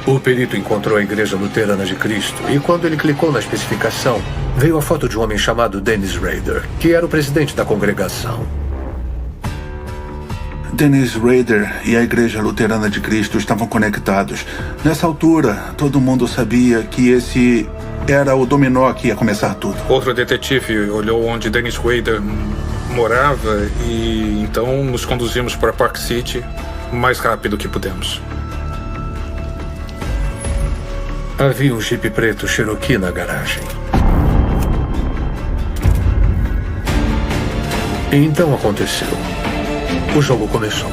O perito encontrou a Igreja Luterana de Cristo e quando ele clicou na especificação, veio a foto de um homem chamado Dennis Rader, que era o presidente da congregação. Dennis Rader e a Igreja Luterana de Cristo estavam conectados. Nessa altura, todo mundo sabia que esse era o dominó que ia começar tudo. Outro detetive olhou onde Dennis Rader morava e então nos conduzimos para Park City o mais rápido que pudemos. Havia um Jeep preto Cherokee na garagem. E então aconteceu. O jogo começou.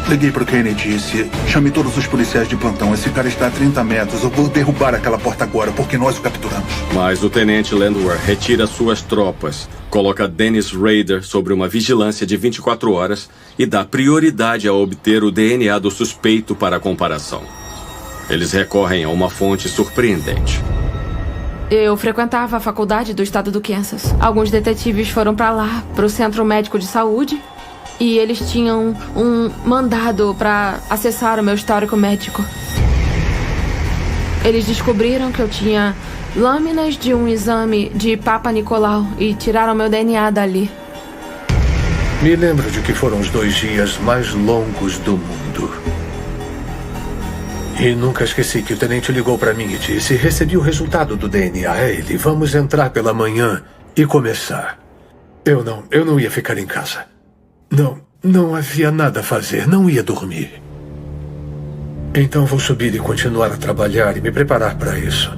Liguei pro Kenny e disse: chame todos os policiais de plantão. Esse cara está a 30 metros. Eu vou derrubar aquela porta agora, porque nós o capturamos. Mas o tenente Landwehr retira suas tropas, coloca Dennis Rader sobre uma vigilância de 24 horas e dá prioridade a obter o DNA do suspeito para a comparação. Eles recorrem a uma fonte surpreendente. Eu frequentava a faculdade do estado do Kansas. Alguns detetives foram para lá, para o Centro Médico de Saúde, e eles tinham um mandado para acessar o meu histórico médico. Eles descobriram que eu tinha lâminas de um exame de Papa Nicolau e tiraram meu DNA dali. Me lembro de que foram os 2 dias mais longos do mundo. E nunca esqueci que o tenente ligou para mim e disse: recebi o resultado do DNA. É ele, vamos entrar pela manhã e começar. Eu não ia ficar em casa. Não havia nada a fazer, não ia dormir. Então vou subir e continuar a trabalhar e me preparar para isso.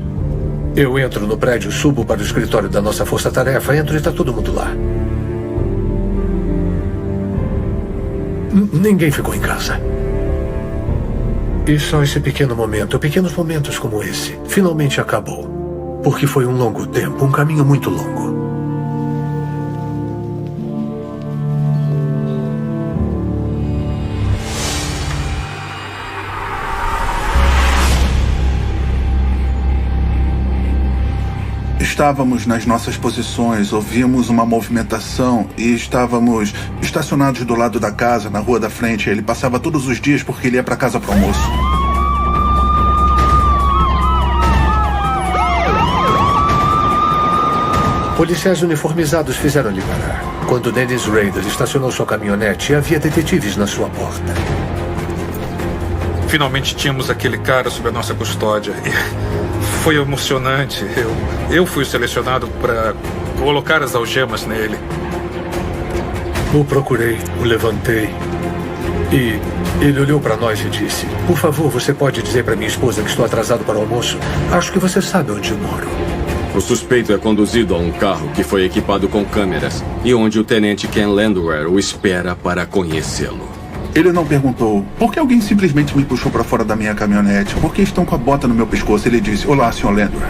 Eu entro no prédio, subo para o escritório da nossa força-tarefa, entro e está todo mundo lá. Ninguém ficou em casa. E só esse pequeno momento, pequenos momentos como esse, finalmente acabou. Porque foi um longo tempo, um caminho muito longo. Estávamos nas nossas posições, ouvimos uma movimentação e estávamos estacionados do lado da casa, na rua da frente. Ele passava todos os dias porque ele ia para casa para o almoço. Policiais uniformizados fizeram-lhe parar. Quando Dennis Rader estacionou sua caminhonete, havia detetives na sua porta. Finalmente tínhamos aquele cara sob a nossa custódia. Foi emocionante. Eu fui selecionado para colocar as algemas nele. O procurei, o levantei. E ele olhou para nós e disse: por favor, você pode dizer para minha esposa que estou atrasado para o almoço? Acho que você sabe onde eu moro. O suspeito é conduzido a um carro que foi equipado com câmeras e onde o tenente Ken Landwehr o espera para conhecê-lo. Ele não perguntou por que alguém simplesmente me puxou para fora da minha caminhonete, por que estão com a bota no meu pescoço. Ele disse, olá, Sr. Landwehr.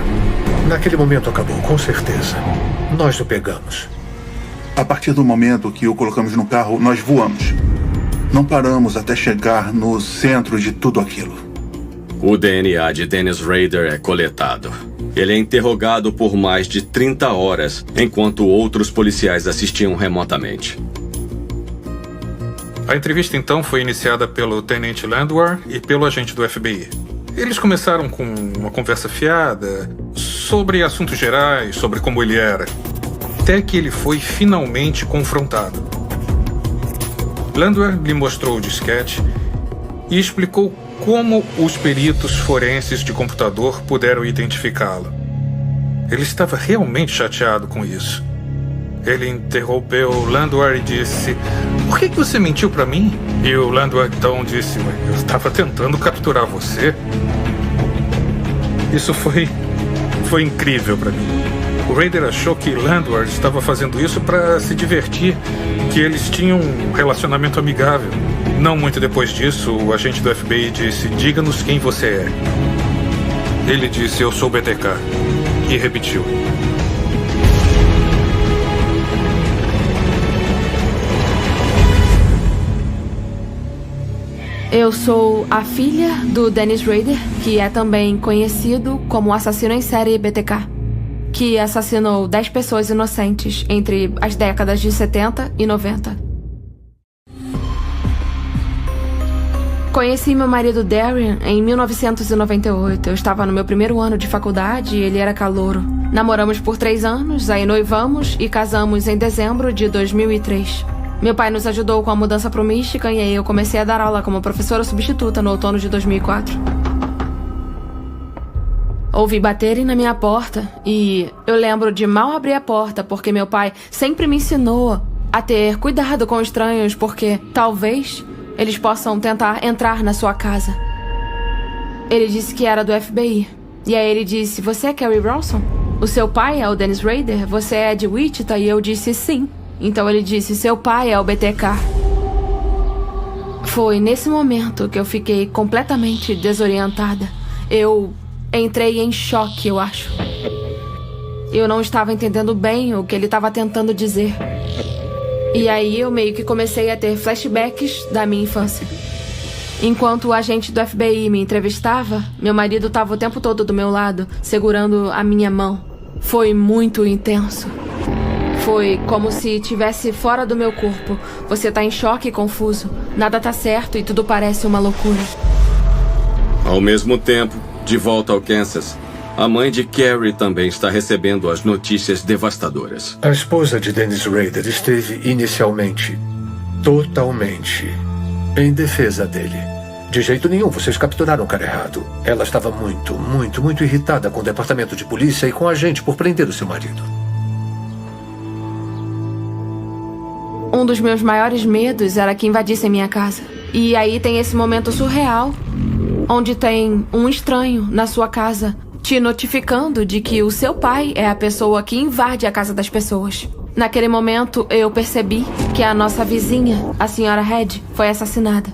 Naquele momento acabou, com certeza. Nós o pegamos. A partir do momento que o colocamos no carro, nós voamos. Não paramos até chegar no centro de tudo aquilo. O DNA de Dennis Rader é coletado. Ele é interrogado por mais de 30 horas, enquanto outros policiais assistiam remotamente. A entrevista, então, foi iniciada pelo Tenente Landwehr e pelo agente do FBI. Eles começaram com uma conversa fiada sobre assuntos gerais, sobre como ele era, até que ele foi finalmente confrontado. Landwehr lhe mostrou o disquete e explicou como os peritos forenses de computador puderam identificá-lo. Ele estava realmente chateado com isso. Ele interrompeu Landwehr e disse, por que você mentiu para mim? E o Landwehr então disse, eu estava tentando capturar você. Isso foi incrível para mim. O Rader achou que Landwehr estava fazendo isso para se divertir, que eles tinham um relacionamento amigável. Não muito depois disso, o agente do FBI disse, diga-nos quem você é. Ele disse, eu sou o BTK. E repetiu. Eu sou a filha do Dennis Rader, que é também conhecido como assassino em série BTK, que assassinou 10 pessoas inocentes entre as décadas de 70 e 90. Conheci meu marido Darren em 1998. Eu estava no meu primeiro ano de faculdade e ele era calouro. Namoramos por 3 anos, aí noivamos e casamos em dezembro de 2003. Meu pai nos ajudou com a mudança para o Michigan e aí eu comecei a dar aula como professora substituta no outono de 2004. Ouvi baterem na minha porta e eu lembro de mal abrir a porta porque meu pai sempre me ensinou a ter cuidado com estranhos porque talvez eles possam tentar entrar na sua casa. Ele disse que era do FBI. E aí ele disse, você é Carrie Rawson? O seu pai é o Dennis Rader? Você é de Wichita? E eu disse sim. Então ele disse, seu pai é o BTK. Foi nesse momento que eu fiquei completamente desorientada. Eu entrei em choque, eu acho. Eu não estava entendendo bem o que ele estava tentando dizer. E aí eu meio que comecei a ter flashbacks da minha infância. Enquanto o agente do FBI me entrevistava, meu marido estava o tempo todo do meu lado, segurando a minha mão. Foi muito intenso. Foi como se estivesse fora do meu corpo. Você tá em choque e confuso. Nada tá certo e tudo parece uma loucura. Ao mesmo tempo, de volta ao Kansas, a mãe de Carrie também está recebendo as notícias devastadoras. A esposa de Dennis Rader esteve inicialmente totalmente em defesa dele. De jeito nenhum, vocês capturaram o cara errado. Ela estava muito irritada com o departamento de polícia e com a gente por prender o seu marido. Um dos meus maiores medos era que invadissem minha casa. E aí tem esse momento surreal, onde tem um estranho na sua casa te notificando de que o seu pai é a pessoa que invade a casa das pessoas. Naquele momento, eu percebi que a nossa vizinha, a senhora Head, foi assassinada.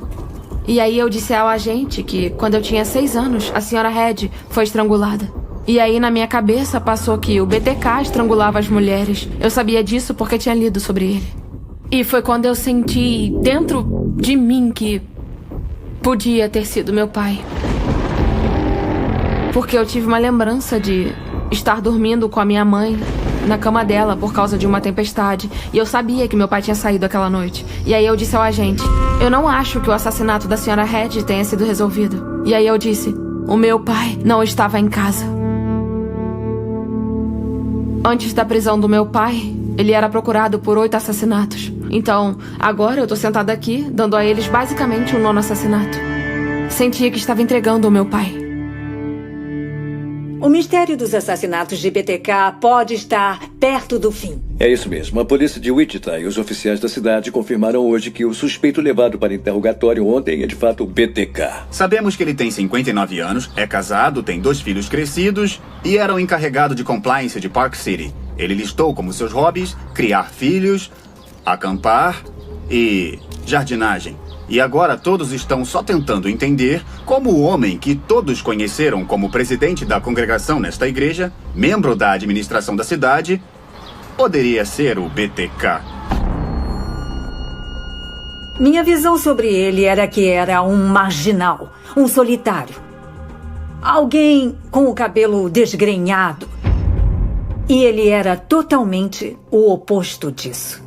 E aí eu disse ao agente que, quando eu tinha 6 anos, a senhora Head foi estrangulada. E aí na minha cabeça passou que o BTK estrangulava as mulheres. Eu sabia disso porque tinha lido sobre ele. E foi quando eu senti dentro de mim que podia ter sido meu pai. Porque eu tive uma lembrança de estar dormindo com a minha mãe na cama dela por causa de uma tempestade. E eu sabia que meu pai tinha saído aquela noite. E aí eu disse ao agente, eu não acho que o assassinato da senhora Head tenha sido resolvido. E aí eu disse, o meu pai não estava em casa. Antes da prisão do meu pai, ele era procurado por 8 assassinatos. Então, agora eu tô sentada aqui, dando a eles basicamente um 9º assassinato. Sentia que estava entregando o meu pai. O mistério dos assassinatos de BTK pode estar perto do fim. É isso mesmo. A polícia de Wichita e os oficiais da cidade confirmaram hoje que o suspeito levado para interrogatório ontem é de fato o BTK. Sabemos que ele tem 59 anos, é casado, tem 2 filhos crescidos e era o encarregado de compliance de Park City. Ele listou como seus hobbies criar filhos, acampar e jardinagem. E agora todos estão só tentando entender como o homem que todos conheceram como presidente da congregação nesta igreja, membro da administração da cidade, poderia ser o BTK. Minha visão sobre ele era que era um marginal, um solitário. Alguém com o cabelo desgrenhado. E ele era totalmente o oposto disso.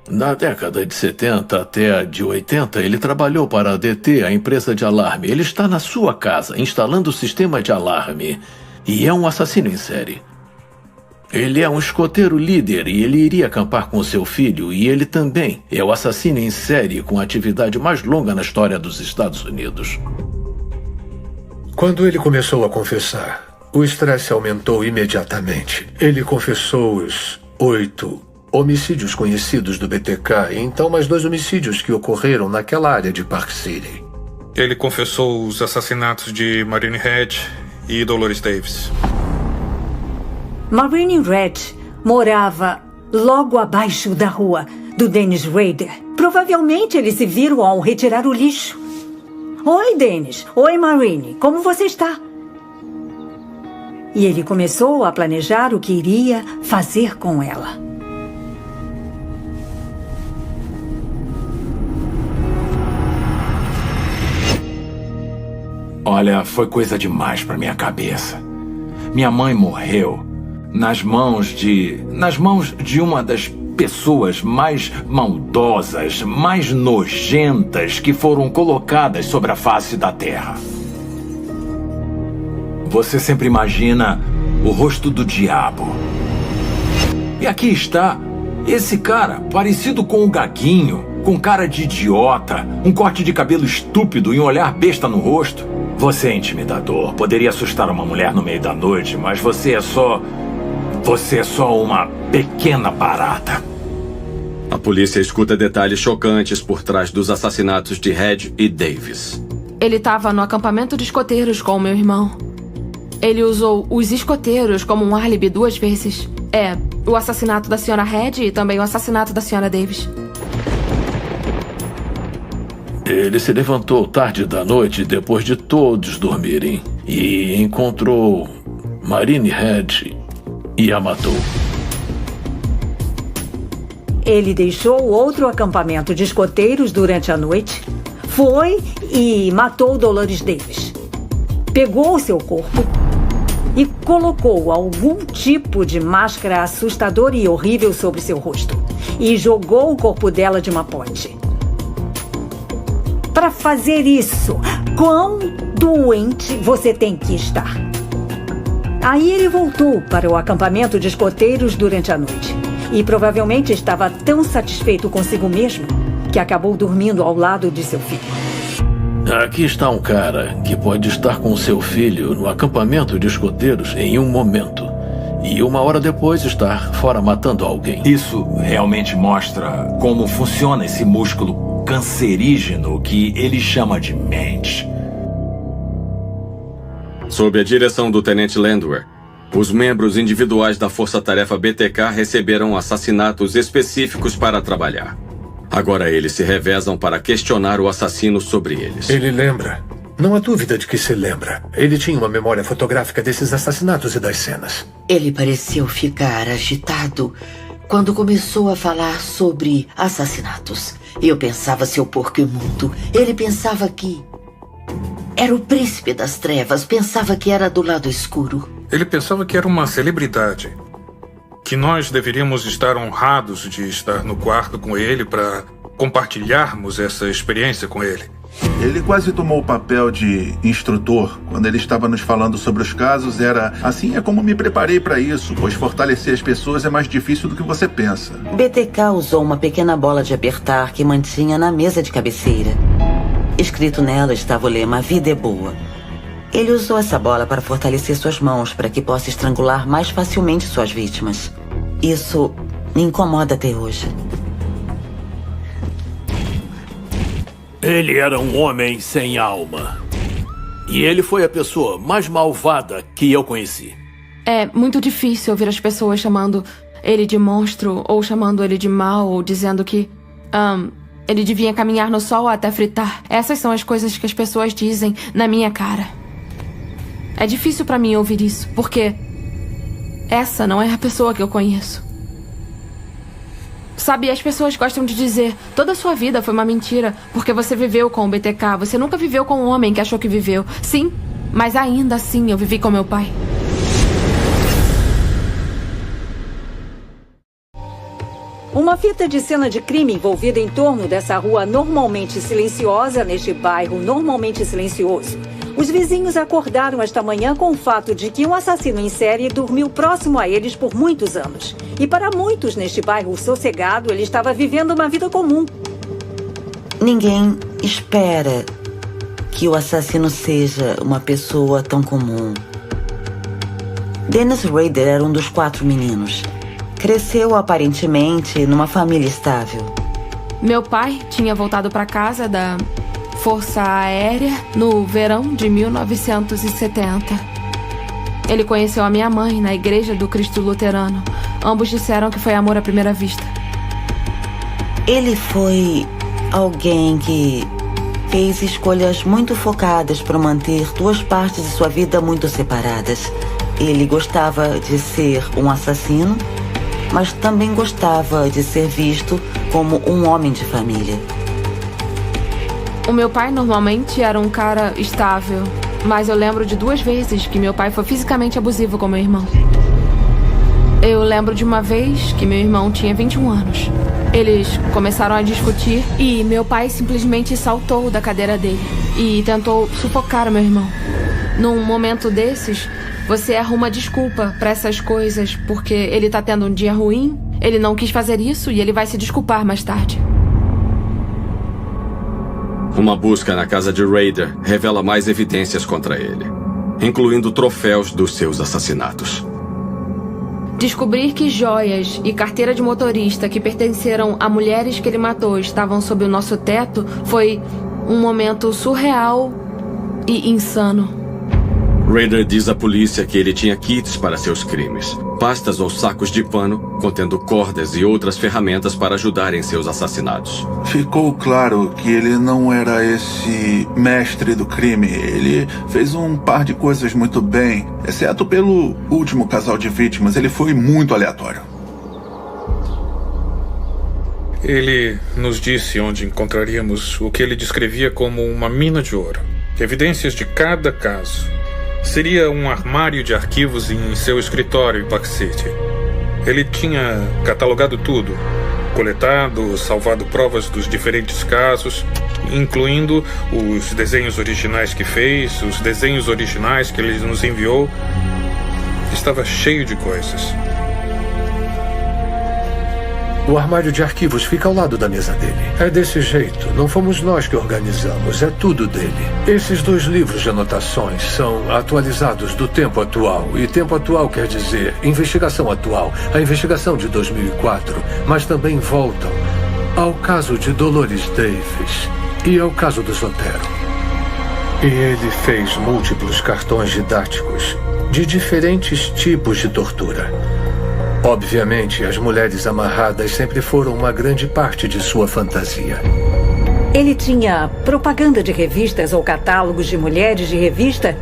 Na década de 70 até a de 80, ele trabalhou para a DT, a empresa de alarme. Ele está na sua casa, instalando o sistema de alarme. E é um assassino em série. Ele é um escoteiro líder e ele iria acampar com seu filho. E ele também é o assassino em série com a atividade mais longa na história dos Estados Unidos. Quando ele começou a confessar, o estresse aumentou imediatamente. Ele confessou os 8 homicídios conhecidos do BTK e então mais 2 homicídios que ocorreram naquela área de Park City. Ele confessou os assassinatos de Maureen Head e Dolores Davis. Maureen Red morava logo abaixo da rua do Dennis Rader. Provavelmente eles se viram ao retirar o lixo. Oi, Dennis. Oi, Maureen. Como você está? E ele começou a planejar o que iria fazer com ela. Olha, foi coisa demais pra minha cabeça. Minha mãe morreu nas mãos de uma das pessoas mais maldosas, mais nojentas que foram colocadas sobre a face da Terra. Você sempre imagina o rosto do diabo. E aqui está esse cara, parecido com um gaguinho, com cara de idiota, um corte de cabelo estúpido e um olhar besta no rosto. Você é intimidador, poderia assustar uma mulher no meio da noite, mas você é só uma pequena barata. A polícia escuta detalhes chocantes por trás dos assassinatos de Head e Davis. Ele estava no acampamento de escoteiros com o meu irmão. Ele usou os escoteiros como um álibi 2 vezes. O assassinato da senhora Head e também o assassinato da senhora Davis. Ele se levantou tarde da noite depois de todos dormirem e encontrou Maureen Head e a matou. Ele deixou outro acampamento de escoteiros durante a noite, foi e matou Dolores Davis. Pegou seu corpo e colocou algum tipo de máscara assustadora e horrível sobre seu rosto e jogou o corpo dela de uma ponte. Para fazer isso, quão doente você tem que estar? Aí ele voltou para o acampamento de escoteiros durante a noite. E provavelmente estava tão satisfeito consigo mesmo que acabou dormindo ao lado de seu filho. Aqui está um cara que pode estar com seu filho no acampamento de escoteiros em um momento e 1 hora depois estar fora matando alguém. Isso realmente mostra como funciona esse músculo cancerígeno que ele chama de mente. Sob a direção do Tenente Landwehr, os membros individuais da Força-Tarefa BTK receberam assassinatos específicos para trabalhar. Agora eles se revezam para questionar o assassino sobre eles. Ele lembra. Não há dúvida de que se lembra. Ele tinha uma memória fotográfica desses assassinatos e das cenas. Ele pareceu ficar agitado quando começou a falar sobre assassinatos. Eu pensava, seu porco imundo. Ele pensava que era o príncipe das trevas. Pensava que era do lado escuro. Ele pensava que era uma celebridade. Que nós deveríamos estar honrados de estar no quarto com ele para compartilharmos essa experiência com ele. Ele quase tomou o papel de instrutor. Quando ele estava nos falando sobre os casos, era assim é como me preparei para isso, pois fortalecer as pessoas é mais difícil do que você pensa. BTK usou uma pequena bola de apertar que mantinha na mesa de cabeceira. Escrito nela estava o lema: "A vida é boa". Ele usou essa bola para fortalecer suas mãos para que possa estrangular mais facilmente suas vítimas. Isso me incomoda até hoje. Ele era um homem sem alma. E ele foi a pessoa mais malvada que eu conheci. É muito difícil ouvir as pessoas chamando ele de monstro, ou chamando ele de mal, ou dizendo que Ele devia caminhar no sol até fritar. Essas são as coisas que as pessoas dizem na minha cara. É difícil pra mim ouvir isso, porque essa não é a pessoa que eu conheço. Sabe, as pessoas gostam de dizer: toda a sua vida foi uma mentira, porque você viveu com o BTK. Você nunca viveu com um homem que achou que viveu. Sim, mas ainda assim eu vivi com meu pai. Uma fita de cena de crime envolvida em torno dessa rua normalmente silenciosa, neste bairro normalmente silencioso. Os vizinhos acordaram esta manhã com o fato de que um assassino em série dormiu próximo a eles por muitos anos. E para muitos neste bairro sossegado, ele estava vivendo uma vida comum. Ninguém espera que o assassino seja uma pessoa tão comum. Dennis Rader era um dos 4 meninos. Cresceu aparentemente numa família estável. Meu pai tinha voltado para casa da Força Aérea no verão de 1970. Ele conheceu a minha mãe na igreja do Cristo Luterano. Ambos disseram que foi amor à primeira vista. Ele foi alguém que fez escolhas muito focadas para manter 2 partes de sua vida muito separadas. Ele gostava de ser um assassino, mas também gostava de ser visto como um homem de família. O meu pai normalmente era um cara estável, mas eu lembro de 2 vezes que meu pai foi fisicamente abusivo com meu irmão. Eu lembro de uma vez que meu irmão tinha 21 anos. Eles começaram a discutir e meu pai simplesmente saltou da cadeira dele e tentou sufocar o meu irmão. Num momento desses, você arruma desculpa pra essas coisas porque ele tá tendo um dia ruim, ele não quis fazer isso e ele vai se desculpar mais tarde. Uma busca na casa de Rader revela mais evidências contra ele, incluindo troféus dos seus assassinatos. Descobrir que joias e carteira de motorista que pertenceram a mulheres que ele matou estavam sob o nosso teto foi um momento surreal e insano. Rader diz à polícia que ele tinha kits para seus crimes, pastas ou sacos de pano contendo cordas e outras ferramentas para ajudar em seus assassinatos. Ficou claro que ele não era esse mestre do crime. Ele fez um par de coisas muito bem, exceto pelo último casal de vítimas. Ele foi muito aleatório. Ele nos disse onde encontraríamos o que ele descrevia como uma mina de ouro. Evidências de cada caso. Seria um armário de arquivos em seu escritório em Park City. Ele tinha catalogado tudo, coletado, salvado provas dos diferentes casos, incluindo os desenhos originais que fez, os desenhos originais que ele nos enviou. Estava cheio de coisas. O armário de arquivos fica ao lado da mesa dele. É desse jeito. Não fomos nós que organizamos. É tudo dele. Esses 2 livros de anotações são atualizados do tempo atual. E tempo atual quer dizer investigação atual. A investigação de 2004. Mas também voltam ao caso de Dolores Davis e ao caso do Zotero. E ele fez múltiplos cartões didáticos de diferentes tipos de tortura. Obviamente, as mulheres amarradas sempre foram uma grande parte de sua fantasia. Ele tinha propaganda de revistas ou catálogos de mulheres de revista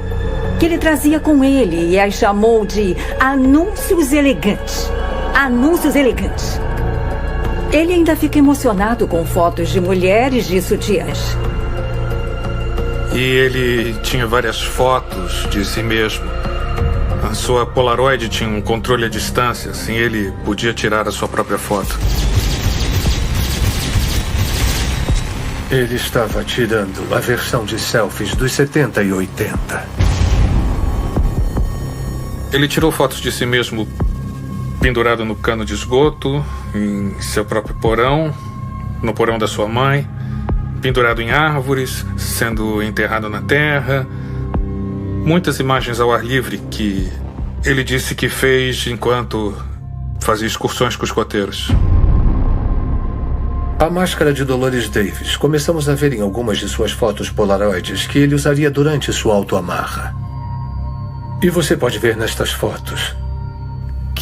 que ele trazia com ele e as chamou de anúncios elegantes. Anúncios elegantes. Ele ainda fica emocionado com fotos de mulheres de sutiãs. E ele tinha várias fotos de si mesmo. A sua Polaroid tinha um controle à distância, assim ele podia tirar a sua própria foto. Ele estava tirando a versão de selfies dos 70 e 80. Ele tirou fotos de si mesmo pendurado no cano de esgoto, em seu próprio porão, no porão da sua mãe, pendurado em árvores, sendo enterrado na terra. Muitas imagens ao ar livre que ele disse que fez enquanto fazia excursões com os escoteiros. A máscara de Dolores Davis. Começamos a ver em algumas de suas fotos polaroides que ele usaria durante sua autoamarra. E você pode ver nestas fotos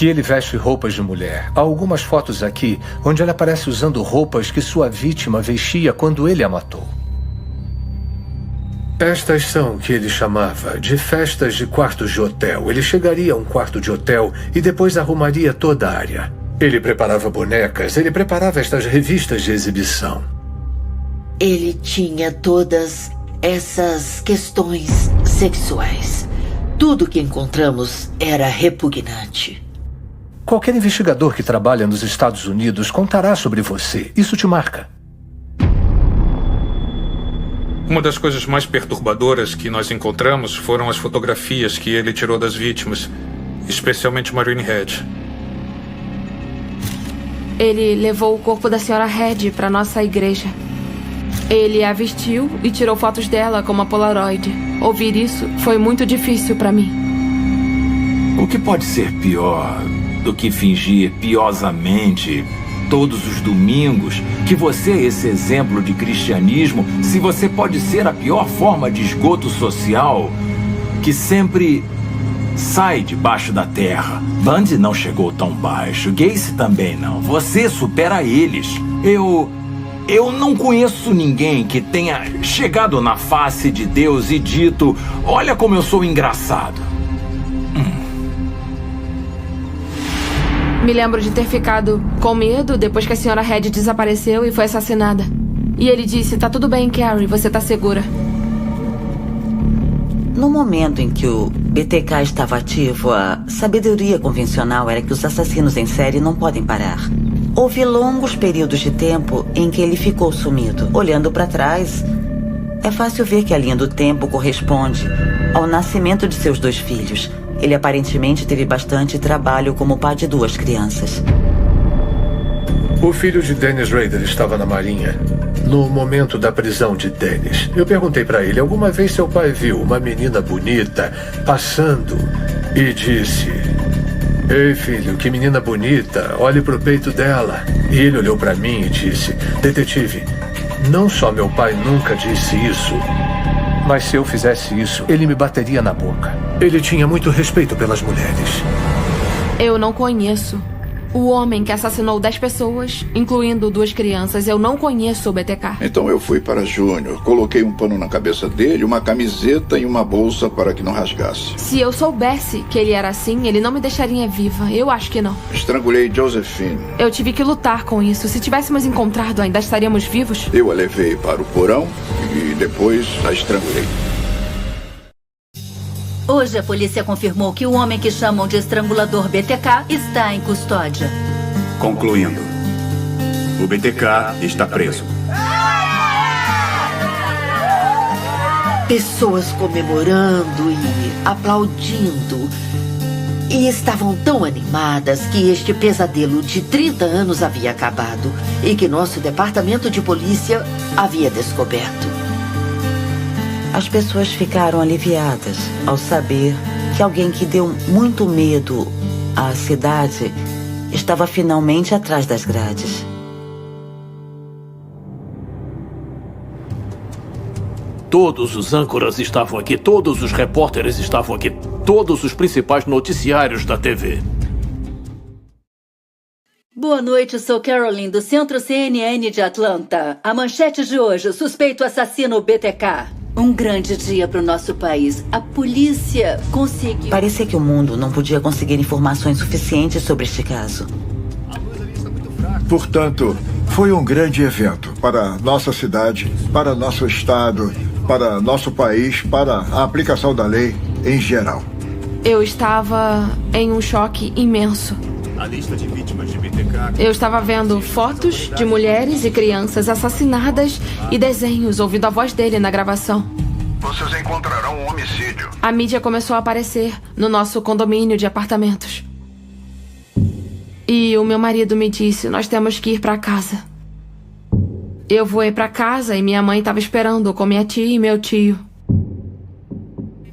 que ele veste roupas de mulher. Há algumas fotos aqui onde ele aparece usando roupas que sua vítima vestia quando ele a matou. Estas são o que ele chamava de festas de quartos de hotel. Ele chegaria a um quarto de hotel e depois arrumaria toda a área. Ele preparava bonecas, ele preparava estas revistas de exibição. Ele tinha todas essas questões sexuais. Tudo que encontramos era repugnante. Qualquer investigador que trabalha nos Estados Unidos contará sobre você. Isso te marca. Uma das coisas mais perturbadoras que nós encontramos foram as fotografias que ele tirou das vítimas, especialmente Maureen Head. Ele levou o corpo da Sra. Head para nossa igreja. Ele a vestiu e tirou fotos dela com uma Polaroid. Ouvir isso foi muito difícil para mim. O que pode ser pior do que fingir piosamente todos os domingos que você é esse exemplo de cristianismo, se você pode ser a pior forma de esgoto social que sempre sai debaixo da terra? Bundy não chegou tão baixo, Gacy também não. Você supera eles. Eu não conheço ninguém que tenha chegado na face de Deus e dito: olha como eu sou engraçado. Me lembro de ter ficado com medo depois que a Sra. Head desapareceu e foi assassinada. E ele disse: tá tudo bem, Carrie, você tá segura. No momento em que o BTK estava ativo, a sabedoria convencional era que os assassinos em série não podem parar. Houve longos períodos de tempo em que ele ficou sumido. Olhando para trás, é fácil ver que a linha do tempo corresponde ao nascimento de seus 2 filhos. Ele aparentemente teve bastante trabalho como pai de 2 crianças. O filho de Dennis Rader estava na Marinha no momento da prisão de Dennis. Eu perguntei para ele: alguma vez seu pai viu uma menina bonita passando e disse: ei, filho, que menina bonita, olhe pro peito dela. E ele olhou para mim e disse: detetive, não só meu pai nunca disse isso, mas se eu fizesse isso, ele me bateria na boca. Ele tinha muito respeito pelas mulheres. Eu não conheço o homem que assassinou 10 pessoas, incluindo 2 crianças. Eu não conheço o BTK. Então eu fui para Júnior, coloquei um pano na cabeça dele, uma camiseta e uma bolsa para que não rasgasse. Se eu soubesse que ele era assim, ele não me deixaria viva. Eu acho que não. Estrangulei Josephine. Eu tive que lutar com isso. Se tivéssemos encontrado, ainda estaríamos vivos? Eu a levei para o porão e depois a estrangulei. Hoje a polícia confirmou que o homem que chamam de estrangulador BTK está em custódia. Concluindo, o BTK está preso. Pessoas comemorando e aplaudindo. E estavam tão animadas que este pesadelo de 30 anos havia acabado e que nosso departamento de polícia havia descoberto. As pessoas ficaram aliviadas ao saber que alguém que deu muito medo à cidade estava finalmente atrás das grades. Todos os âncoras estavam aqui, todos os repórteres estavam aqui, todos os principais noticiários da TV. Boa noite, sou Caroline do Centro CNN de Atlanta. A manchete de hoje: o suspeito assassino BTK. Um grande dia para o nosso país. A polícia conseguiu... Parecia que o mundo não podia conseguir informações suficientes sobre este caso. Portanto, foi um grande evento para nossa cidade, para nosso estado, para nosso país, para a aplicação da lei em geral. Eu estava em um choque imenso. A lista de vítimas de BTK... Eu estava vendo fotos de mulheres e crianças assassinadas e desenhos, ouvindo a voz dele na gravação. Vocês encontrarão um homicídio. A mídia começou a aparecer no nosso condomínio de apartamentos. E o meu marido me disse: nós temos que ir para casa. Eu voei para casa e minha mãe estava esperando com minha tia e meu tio.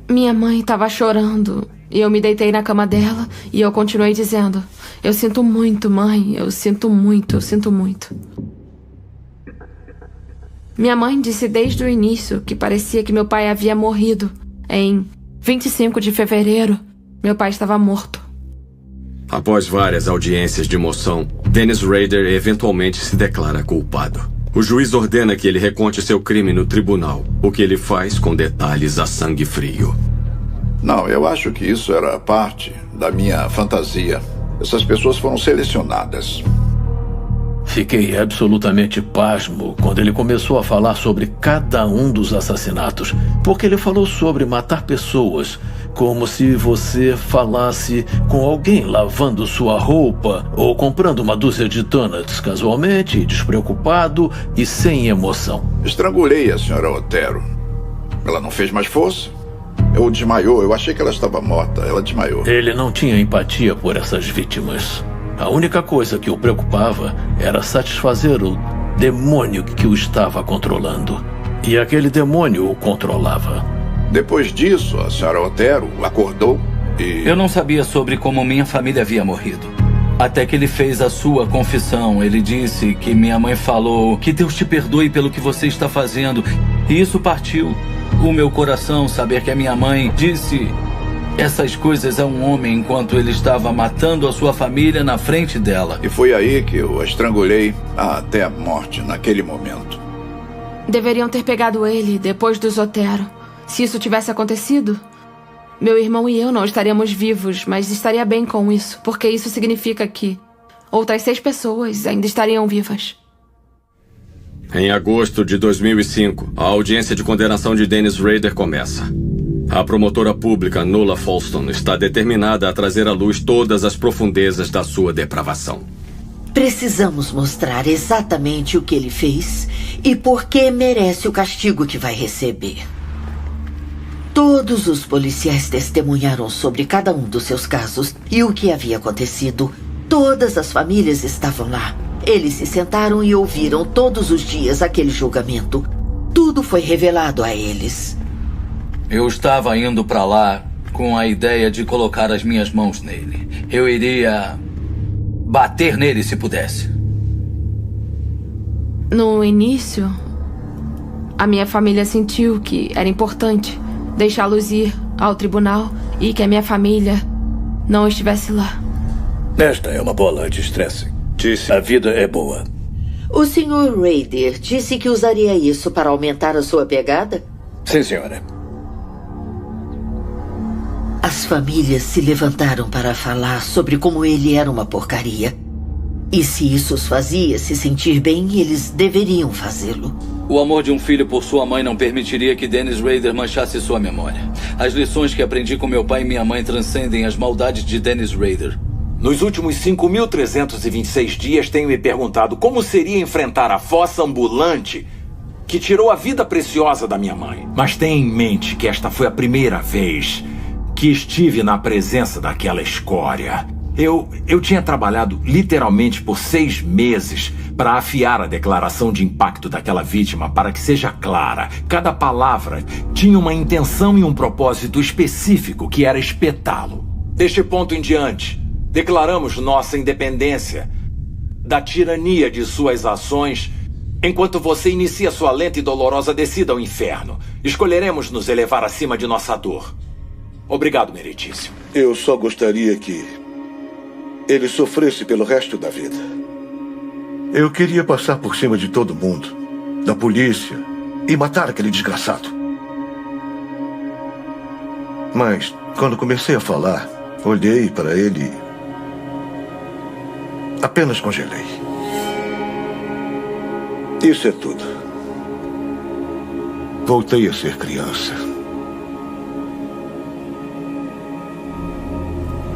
Minha mãe estava chorando. E eu me deitei na cama dela e eu continuei dizendo: eu sinto muito, mãe, eu sinto muito, eu sinto muito. Minha mãe disse desde o início que parecia que meu pai havia morrido. Em 25 de fevereiro, meu pai estava morto. Após várias audiências de moção, Dennis Rader eventualmente se declara culpado. O juiz ordena que ele reconte seu crime no tribunal, o que ele faz com detalhes a sangue frio. Não, eu acho que isso era parte da minha fantasia. Essas pessoas foram selecionadas. Fiquei absolutamente pasmo quando ele começou a falar sobre cada um dos assassinatos, porque ele falou sobre matar pessoas, como se você falasse com alguém lavando sua roupa ou comprando uma dúzia de donuts casualmente, despreocupado e sem emoção. Estrangulei a senhora Otero. Ela não fez mais força? Ou desmaiou? Eu achei que ela estava morta. Ela desmaiou. Ele não tinha empatia por essas vítimas. A única coisa que o preocupava era satisfazer o demônio que o estava controlando. E aquele demônio o controlava. Depois disso, a senhora Otero acordou e... Eu não sabia sobre como minha família havia morrido. Até que ele fez a sua confissão. Ele disse que minha mãe falou que Deus te perdoe pelo que você está fazendo. E isso partiu o meu coração, saber que a minha mãe disse essas coisas a um homem enquanto ele estava matando a sua família na frente dela. E foi aí que eu a estrangulei até a morte, naquele momento. Deveriam ter pegado ele depois dos Otero. Se isso tivesse acontecido, meu irmão e eu não estaríamos vivos, mas estaria bem com isso, porque isso significa que outras 6 pessoas ainda estariam vivas. Em agosto de 2005, a audiência de condenação de Dennis Rader começa. A promotora pública Nuala Falston está determinada a trazer à luz todas as profundezas da sua depravação. Precisamos mostrar exatamente o que ele fez e por que merece o castigo que vai receber. Todos os policiais testemunharam sobre cada um dos seus casos e o que havia acontecido. Todas as famílias estavam lá. Eles se sentaram e ouviram todos os dias aquele julgamento. Tudo foi revelado a eles. Eu estava indo para lá com a ideia de colocar as minhas mãos nele. Eu iria bater nele se pudesse. No início, a minha família sentiu que era importante deixá-los ir ao tribunal e que a minha família não estivesse lá. Esta é uma bola de estresse. Disse. A vida é boa. O Sr. Rader disse que usaria isso para aumentar a sua pegada? Sim, senhora. As famílias se levantaram para falar sobre como ele era uma porcaria. E se isso os fazia se sentir bem, eles deveriam fazê-lo. O amor de um filho por sua mãe não permitiria que Dennis Rader manchasse sua memória. As lições que aprendi com meu pai e minha mãe transcendem as maldades de Dennis Rader. Nos últimos 5.326 dias tenho me perguntado como seria enfrentar a fossa ambulante que tirou a vida preciosa da minha mãe. Mas tenha em mente que esta foi a primeira vez que estive na presença daquela escória. Eu tinha trabalhado literalmente por 6 meses para afiar a declaração de impacto daquela vítima para que seja clara. Cada palavra tinha uma intenção e um propósito específico que era espetá-lo. Deste ponto em diante, declaramos nossa independência da tirania de suas ações enquanto você inicia sua lenta e dolorosa descida ao inferno. Escolheremos nos elevar acima de nossa dor. Obrigado, meritíssimo. Eu só gostaria que ele sofresse pelo resto da vida. Eu queria passar por cima de todo mundo, da polícia, e matar aquele desgraçado. Mas, quando comecei a falar, olhei para ele e apenas congelei. Isso é tudo. Voltei a ser criança.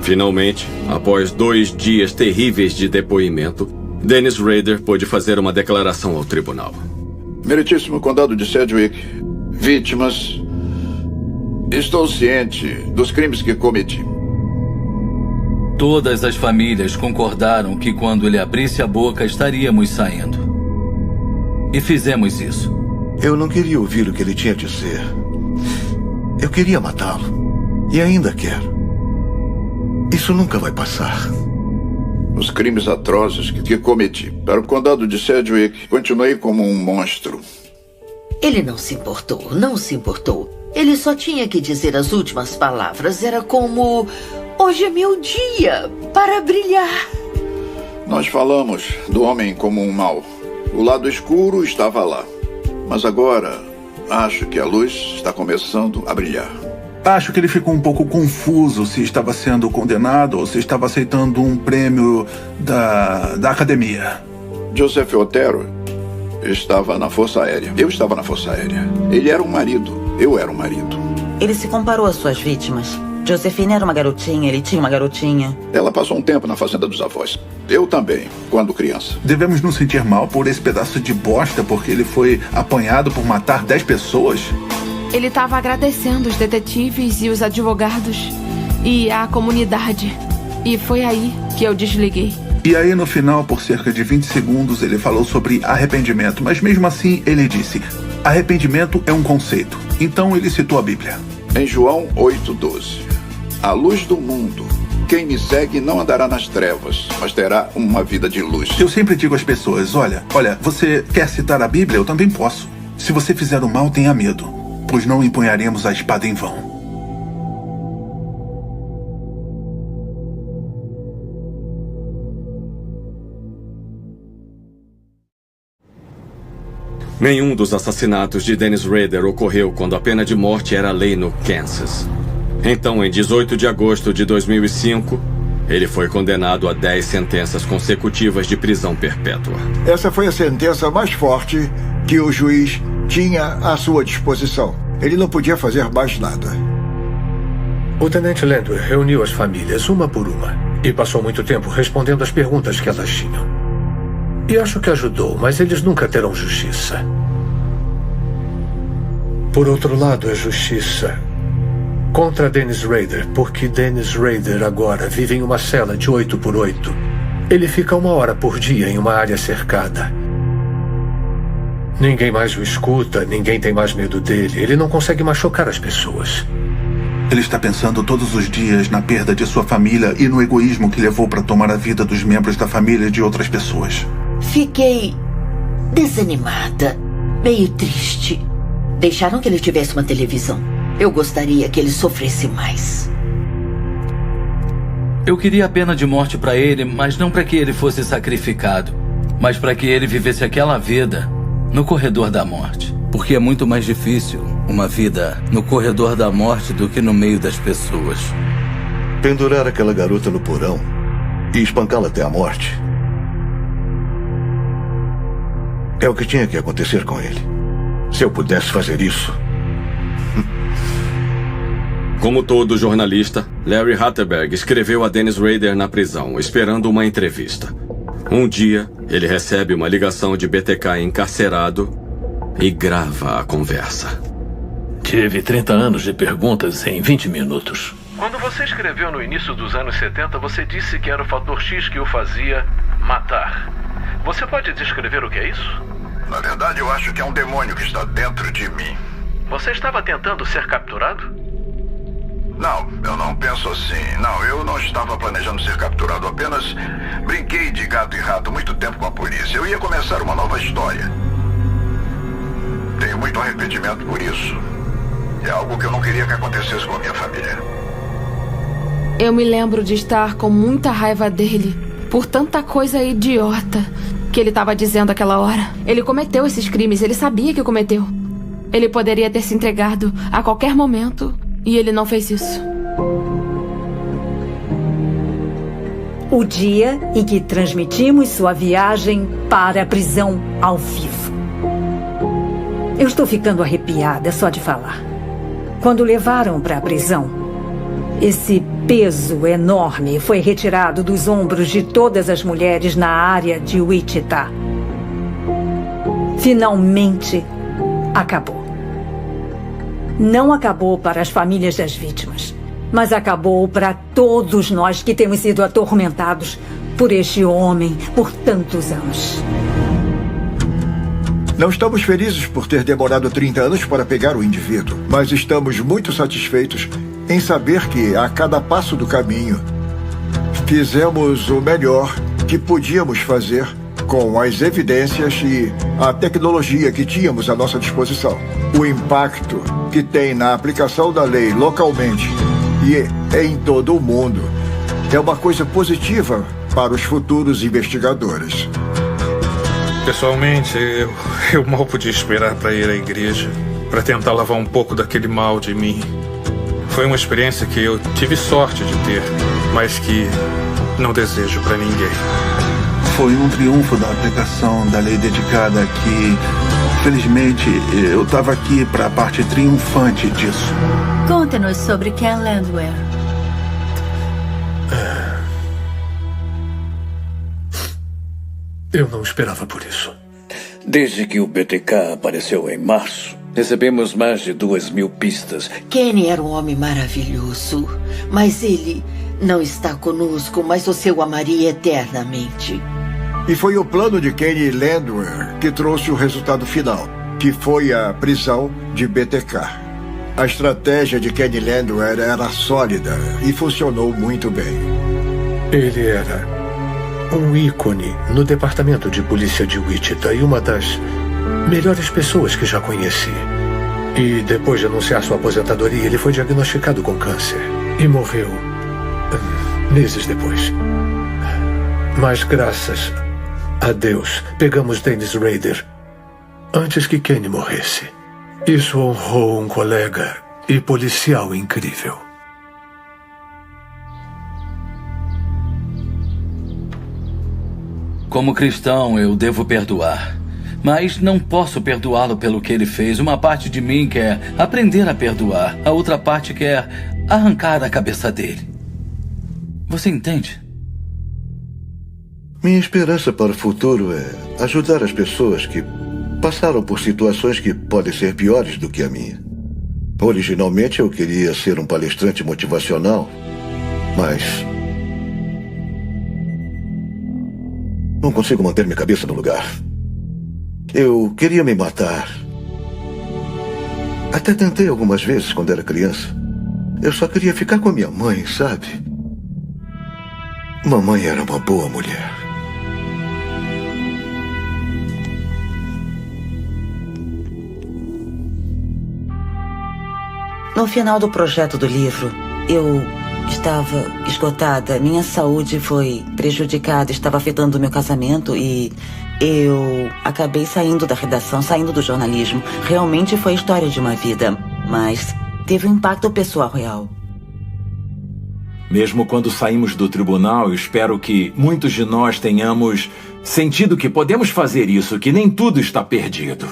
Finalmente, após 2 dias terríveis de depoimento, Dennis Rader pôde fazer uma declaração ao tribunal. Meritíssimo Condado de Sedgwick, vítimas, estou ciente dos crimes que cometi. Todas as famílias concordaram que quando ele abrisse a boca estaríamos saindo. E fizemos isso. Eu não queria ouvir o que ele tinha a dizer. Eu queria matá-lo. E ainda quero. Isso nunca vai passar. Os crimes atrozes que cometi para o Condado de Sedgwick, continuei como um monstro. Ele não se importou, não se importou. Ele só tinha que dizer as últimas palavras. Era como Hoje é meu dia para brilhar. Nós falamos do homem como um mal. O lado escuro estava lá. Mas agora, acho que a luz está começando a brilhar. Acho que ele ficou um pouco confuso se estava sendo condenado ou se estava aceitando um prêmio da academia. Joseph Otero estava na Força Aérea. Eu estava na Força Aérea. Ele era um marido. Eu era um marido. Ele se comparou às suas vítimas. Josephine era uma garotinha, ele tinha uma garotinha. Ela passou um tempo na fazenda dos avós. Eu também, quando criança. Devemos nos sentir mal por esse pedaço de bosta porque ele foi apanhado por matar 10 pessoas? Ele estava agradecendo os detetives e os advogados e a comunidade. E foi aí que eu desliguei. E aí, no final, por cerca de 20 segundos, ele falou sobre arrependimento. Mas mesmo assim, ele disse: arrependimento é um conceito. Então ele citou a Bíblia. Em João 8:12. A luz do mundo. Quem me segue não andará nas trevas, mas terá uma vida de luz. Eu sempre digo às pessoas, olha, você quer citar a Bíblia? Eu também posso. Se você fizer o mal, tenha medo, pois não empunharemos a espada em vão. Nenhum dos assassinatos de Dennis Rader ocorreu quando a pena de morte era lei no Kansas. Então, em 18 de agosto de 2005, ele foi condenado a 10 sentenças consecutivas de prisão perpétua. Essa foi a sentença mais forte que o juiz tinha à sua disposição. Ele não podia fazer mais nada. O tenente Landwehr reuniu as famílias uma por uma e passou muito tempo respondendo às perguntas que elas tinham. E acho que ajudou, mas eles nunca terão justiça. Por outro lado, é justiça contra Dennis Rader, porque Dennis Rader agora vive em uma cela de 8x8. Ele fica 1 hora por dia em uma área cercada. Ninguém mais o escuta, ninguém tem mais medo dele. Ele não consegue machucar as pessoas. Ele está pensando todos os dias na perda de sua família e no egoísmo que levou para tomar a vida dos membros da família de outras pessoas. Fiquei desanimada, meio triste. Deixaram que ele tivesse uma televisão. Eu gostaria que ele sofresse mais. Eu queria a pena de morte para ele, mas não para que ele fosse sacrificado, mas para que ele vivesse aquela vida no corredor da morte. Porque é muito mais difícil uma vida no corredor da morte do que no meio das pessoas. Pendurar aquela garota no porão e espancá-la até a morte é o que tinha que acontecer com ele. Se eu pudesse fazer isso. Como todo jornalista, Larry Hatterberg escreveu a Dennis Rader na prisão, esperando uma entrevista. Um dia, ele recebe uma ligação de BTK encarcerado e grava a conversa. Tive 30 anos de perguntas em 20 minutos. Quando você escreveu no início dos anos 70, você disse que era o fator X que o fazia matar. Você pode descrever o que é isso? Na verdade, eu acho que é um demônio que está dentro de mim. Você estava tentando ser capturado? Não, eu não penso assim. Não, eu não estava planejando ser capturado. Apenas brinquei de gato e rato muito tempo com a polícia. Eu ia começar uma nova história. Tenho muito arrependimento por isso. É algo que eu não queria que acontecesse com a minha família. Eu me lembro de estar com muita raiva dele por tanta coisa idiota que ele estava dizendo aquela hora. Ele cometeu esses crimes, ele sabia que cometeu. Ele poderia ter se entregado a qualquer momento e ele não fez isso. O dia em que transmitimos sua viagem para a prisão ao vivo. Eu estou ficando arrepiada só de falar. Quando levaram para a prisão, esse peso enorme foi retirado dos ombros de todas as mulheres na área de Wichita. Finalmente acabou. Não acabou para as famílias das vítimas, mas acabou para todos nós que temos sido atormentados por este homem por tantos anos. Não estamos felizes por ter demorado 30 anos para pegar o indivíduo, mas estamos muito satisfeitos em saber que, a cada passo do caminho, fizemos o melhor que podíamos fazer com as evidências e a tecnologia que tínhamos à nossa disposição. O impacto que tem na aplicação da lei localmente e em todo o mundo. É uma coisa positiva para os futuros investigadores. Pessoalmente, eu mal podia esperar para ir à igreja, para tentar lavar um pouco daquele mal de mim. Foi uma experiência que eu tive sorte de ter, mas que não desejo para ninguém. Foi um triunfo da aplicação da lei dedicada que, felizmente, eu estava aqui para a parte triunfante disso. Conte-nos sobre Ken Landwehr. Eu não esperava por isso. Desde que o BTK apareceu em março, recebemos mais de 2.000 pistas. Kenny era um homem maravilhoso, mas ele não está conosco, mas você o amaria eternamente. E foi o plano de Kenny Landwehr que trouxe o resultado final, que foi a prisão de BTK. A estratégia de Kenny Landwehr era sólida e funcionou muito bem. Ele era um ícone no departamento de polícia de Wichita e uma das melhores pessoas que já conheci. E depois de anunciar sua aposentadoria, ele foi diagnosticado com câncer e morreu meses depois. Mas graças a Deus, pegamos Dennis Rader antes que Kenny morresse. Isso honrou um colega e policial incrível. Como cristão, eu devo perdoar. Mas não posso perdoá-lo pelo que ele fez. Uma parte de mim quer aprender a perdoar. A outra parte quer arrancar a cabeça dele. Você entende? Minha esperança para o futuro é ajudar as pessoas que passaram por situações que podem ser piores do que a minha. Originalmente eu queria ser um palestrante motivacional, mas não consigo manter minha cabeça no lugar. Eu queria me matar. Até tentei algumas vezes quando era criança. Eu só queria ficar com a minha mãe, sabe? Mamãe era uma boa mulher. No final do projeto do livro, eu estava esgotada. Minha saúde foi prejudicada, estava afetando o meu casamento e eu acabei saindo da redação, saindo do jornalismo. Realmente foi a história de uma vida, mas teve um impacto pessoal real. Mesmo quando saímos do tribunal, eu espero que muitos de nós tenhamos sentido que podemos fazer isso, que nem tudo está perdido.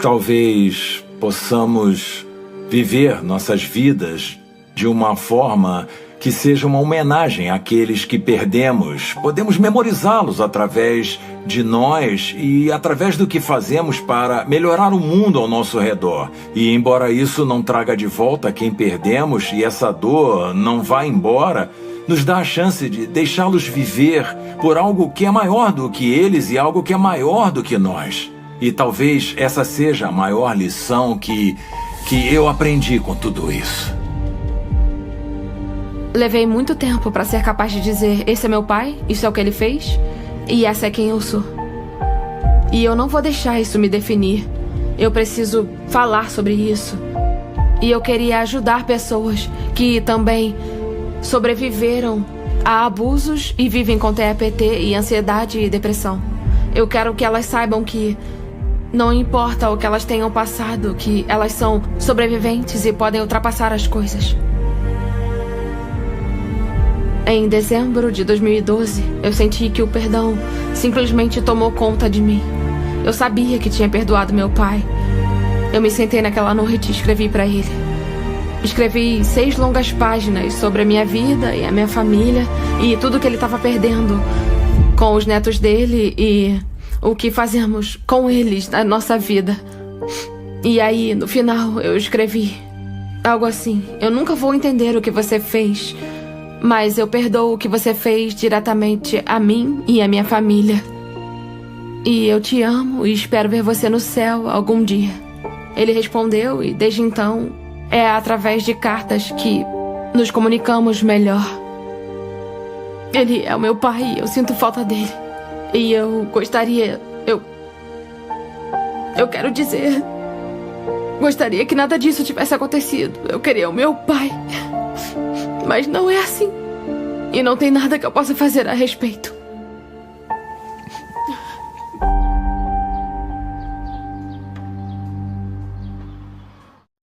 Talvez possamos viver nossas vidas de uma forma que seja uma homenagem àqueles que perdemos. Podemos memorizá-los através de nós e através do que fazemos para melhorar o mundo ao nosso redor. E embora isso não traga de volta quem perdemos e essa dor não vá embora, nos dá a chance de deixá-los viver por algo que é maior do que eles e algo que é maior do que nós. E talvez essa seja a maior lição que eu aprendi com tudo isso. Levei muito tempo para ser capaz de dizer: esse é meu pai, isso é o que ele fez, e essa é quem eu sou. E eu não vou deixar isso me definir. Eu preciso falar sobre isso. E eu queria ajudar pessoas que também sobreviveram a abusos e vivem com TEPT e ansiedade e depressão. Eu quero que elas saibam que não importa o que elas tenham passado, que elas são sobreviventes e podem ultrapassar as coisas. Em dezembro de 2012, eu senti que o perdão simplesmente tomou conta de mim. Eu sabia que tinha perdoado meu pai. Eu me sentei naquela noite e escrevi para ele. Escrevi 6 longas páginas sobre a minha vida e a minha família e tudo que ele estava perdendo com os netos dele e o que fazemos com eles na nossa vida. E aí, no final, eu escrevi algo assim: eu nunca vou entender o que você fez, mas eu perdoo o que você fez diretamente a mim e a minha família. E eu te amo e espero ver você no céu algum dia. Ele respondeu e desde então é através de cartas que nos comunicamos melhor. Ele é o meu pai e eu sinto falta dele. E eu gostaria... Eu quero dizer Gostaria que nada disso tivesse acontecido. Eu queria o meu pai. Mas não é assim. E não tem nada que eu possa fazer a respeito.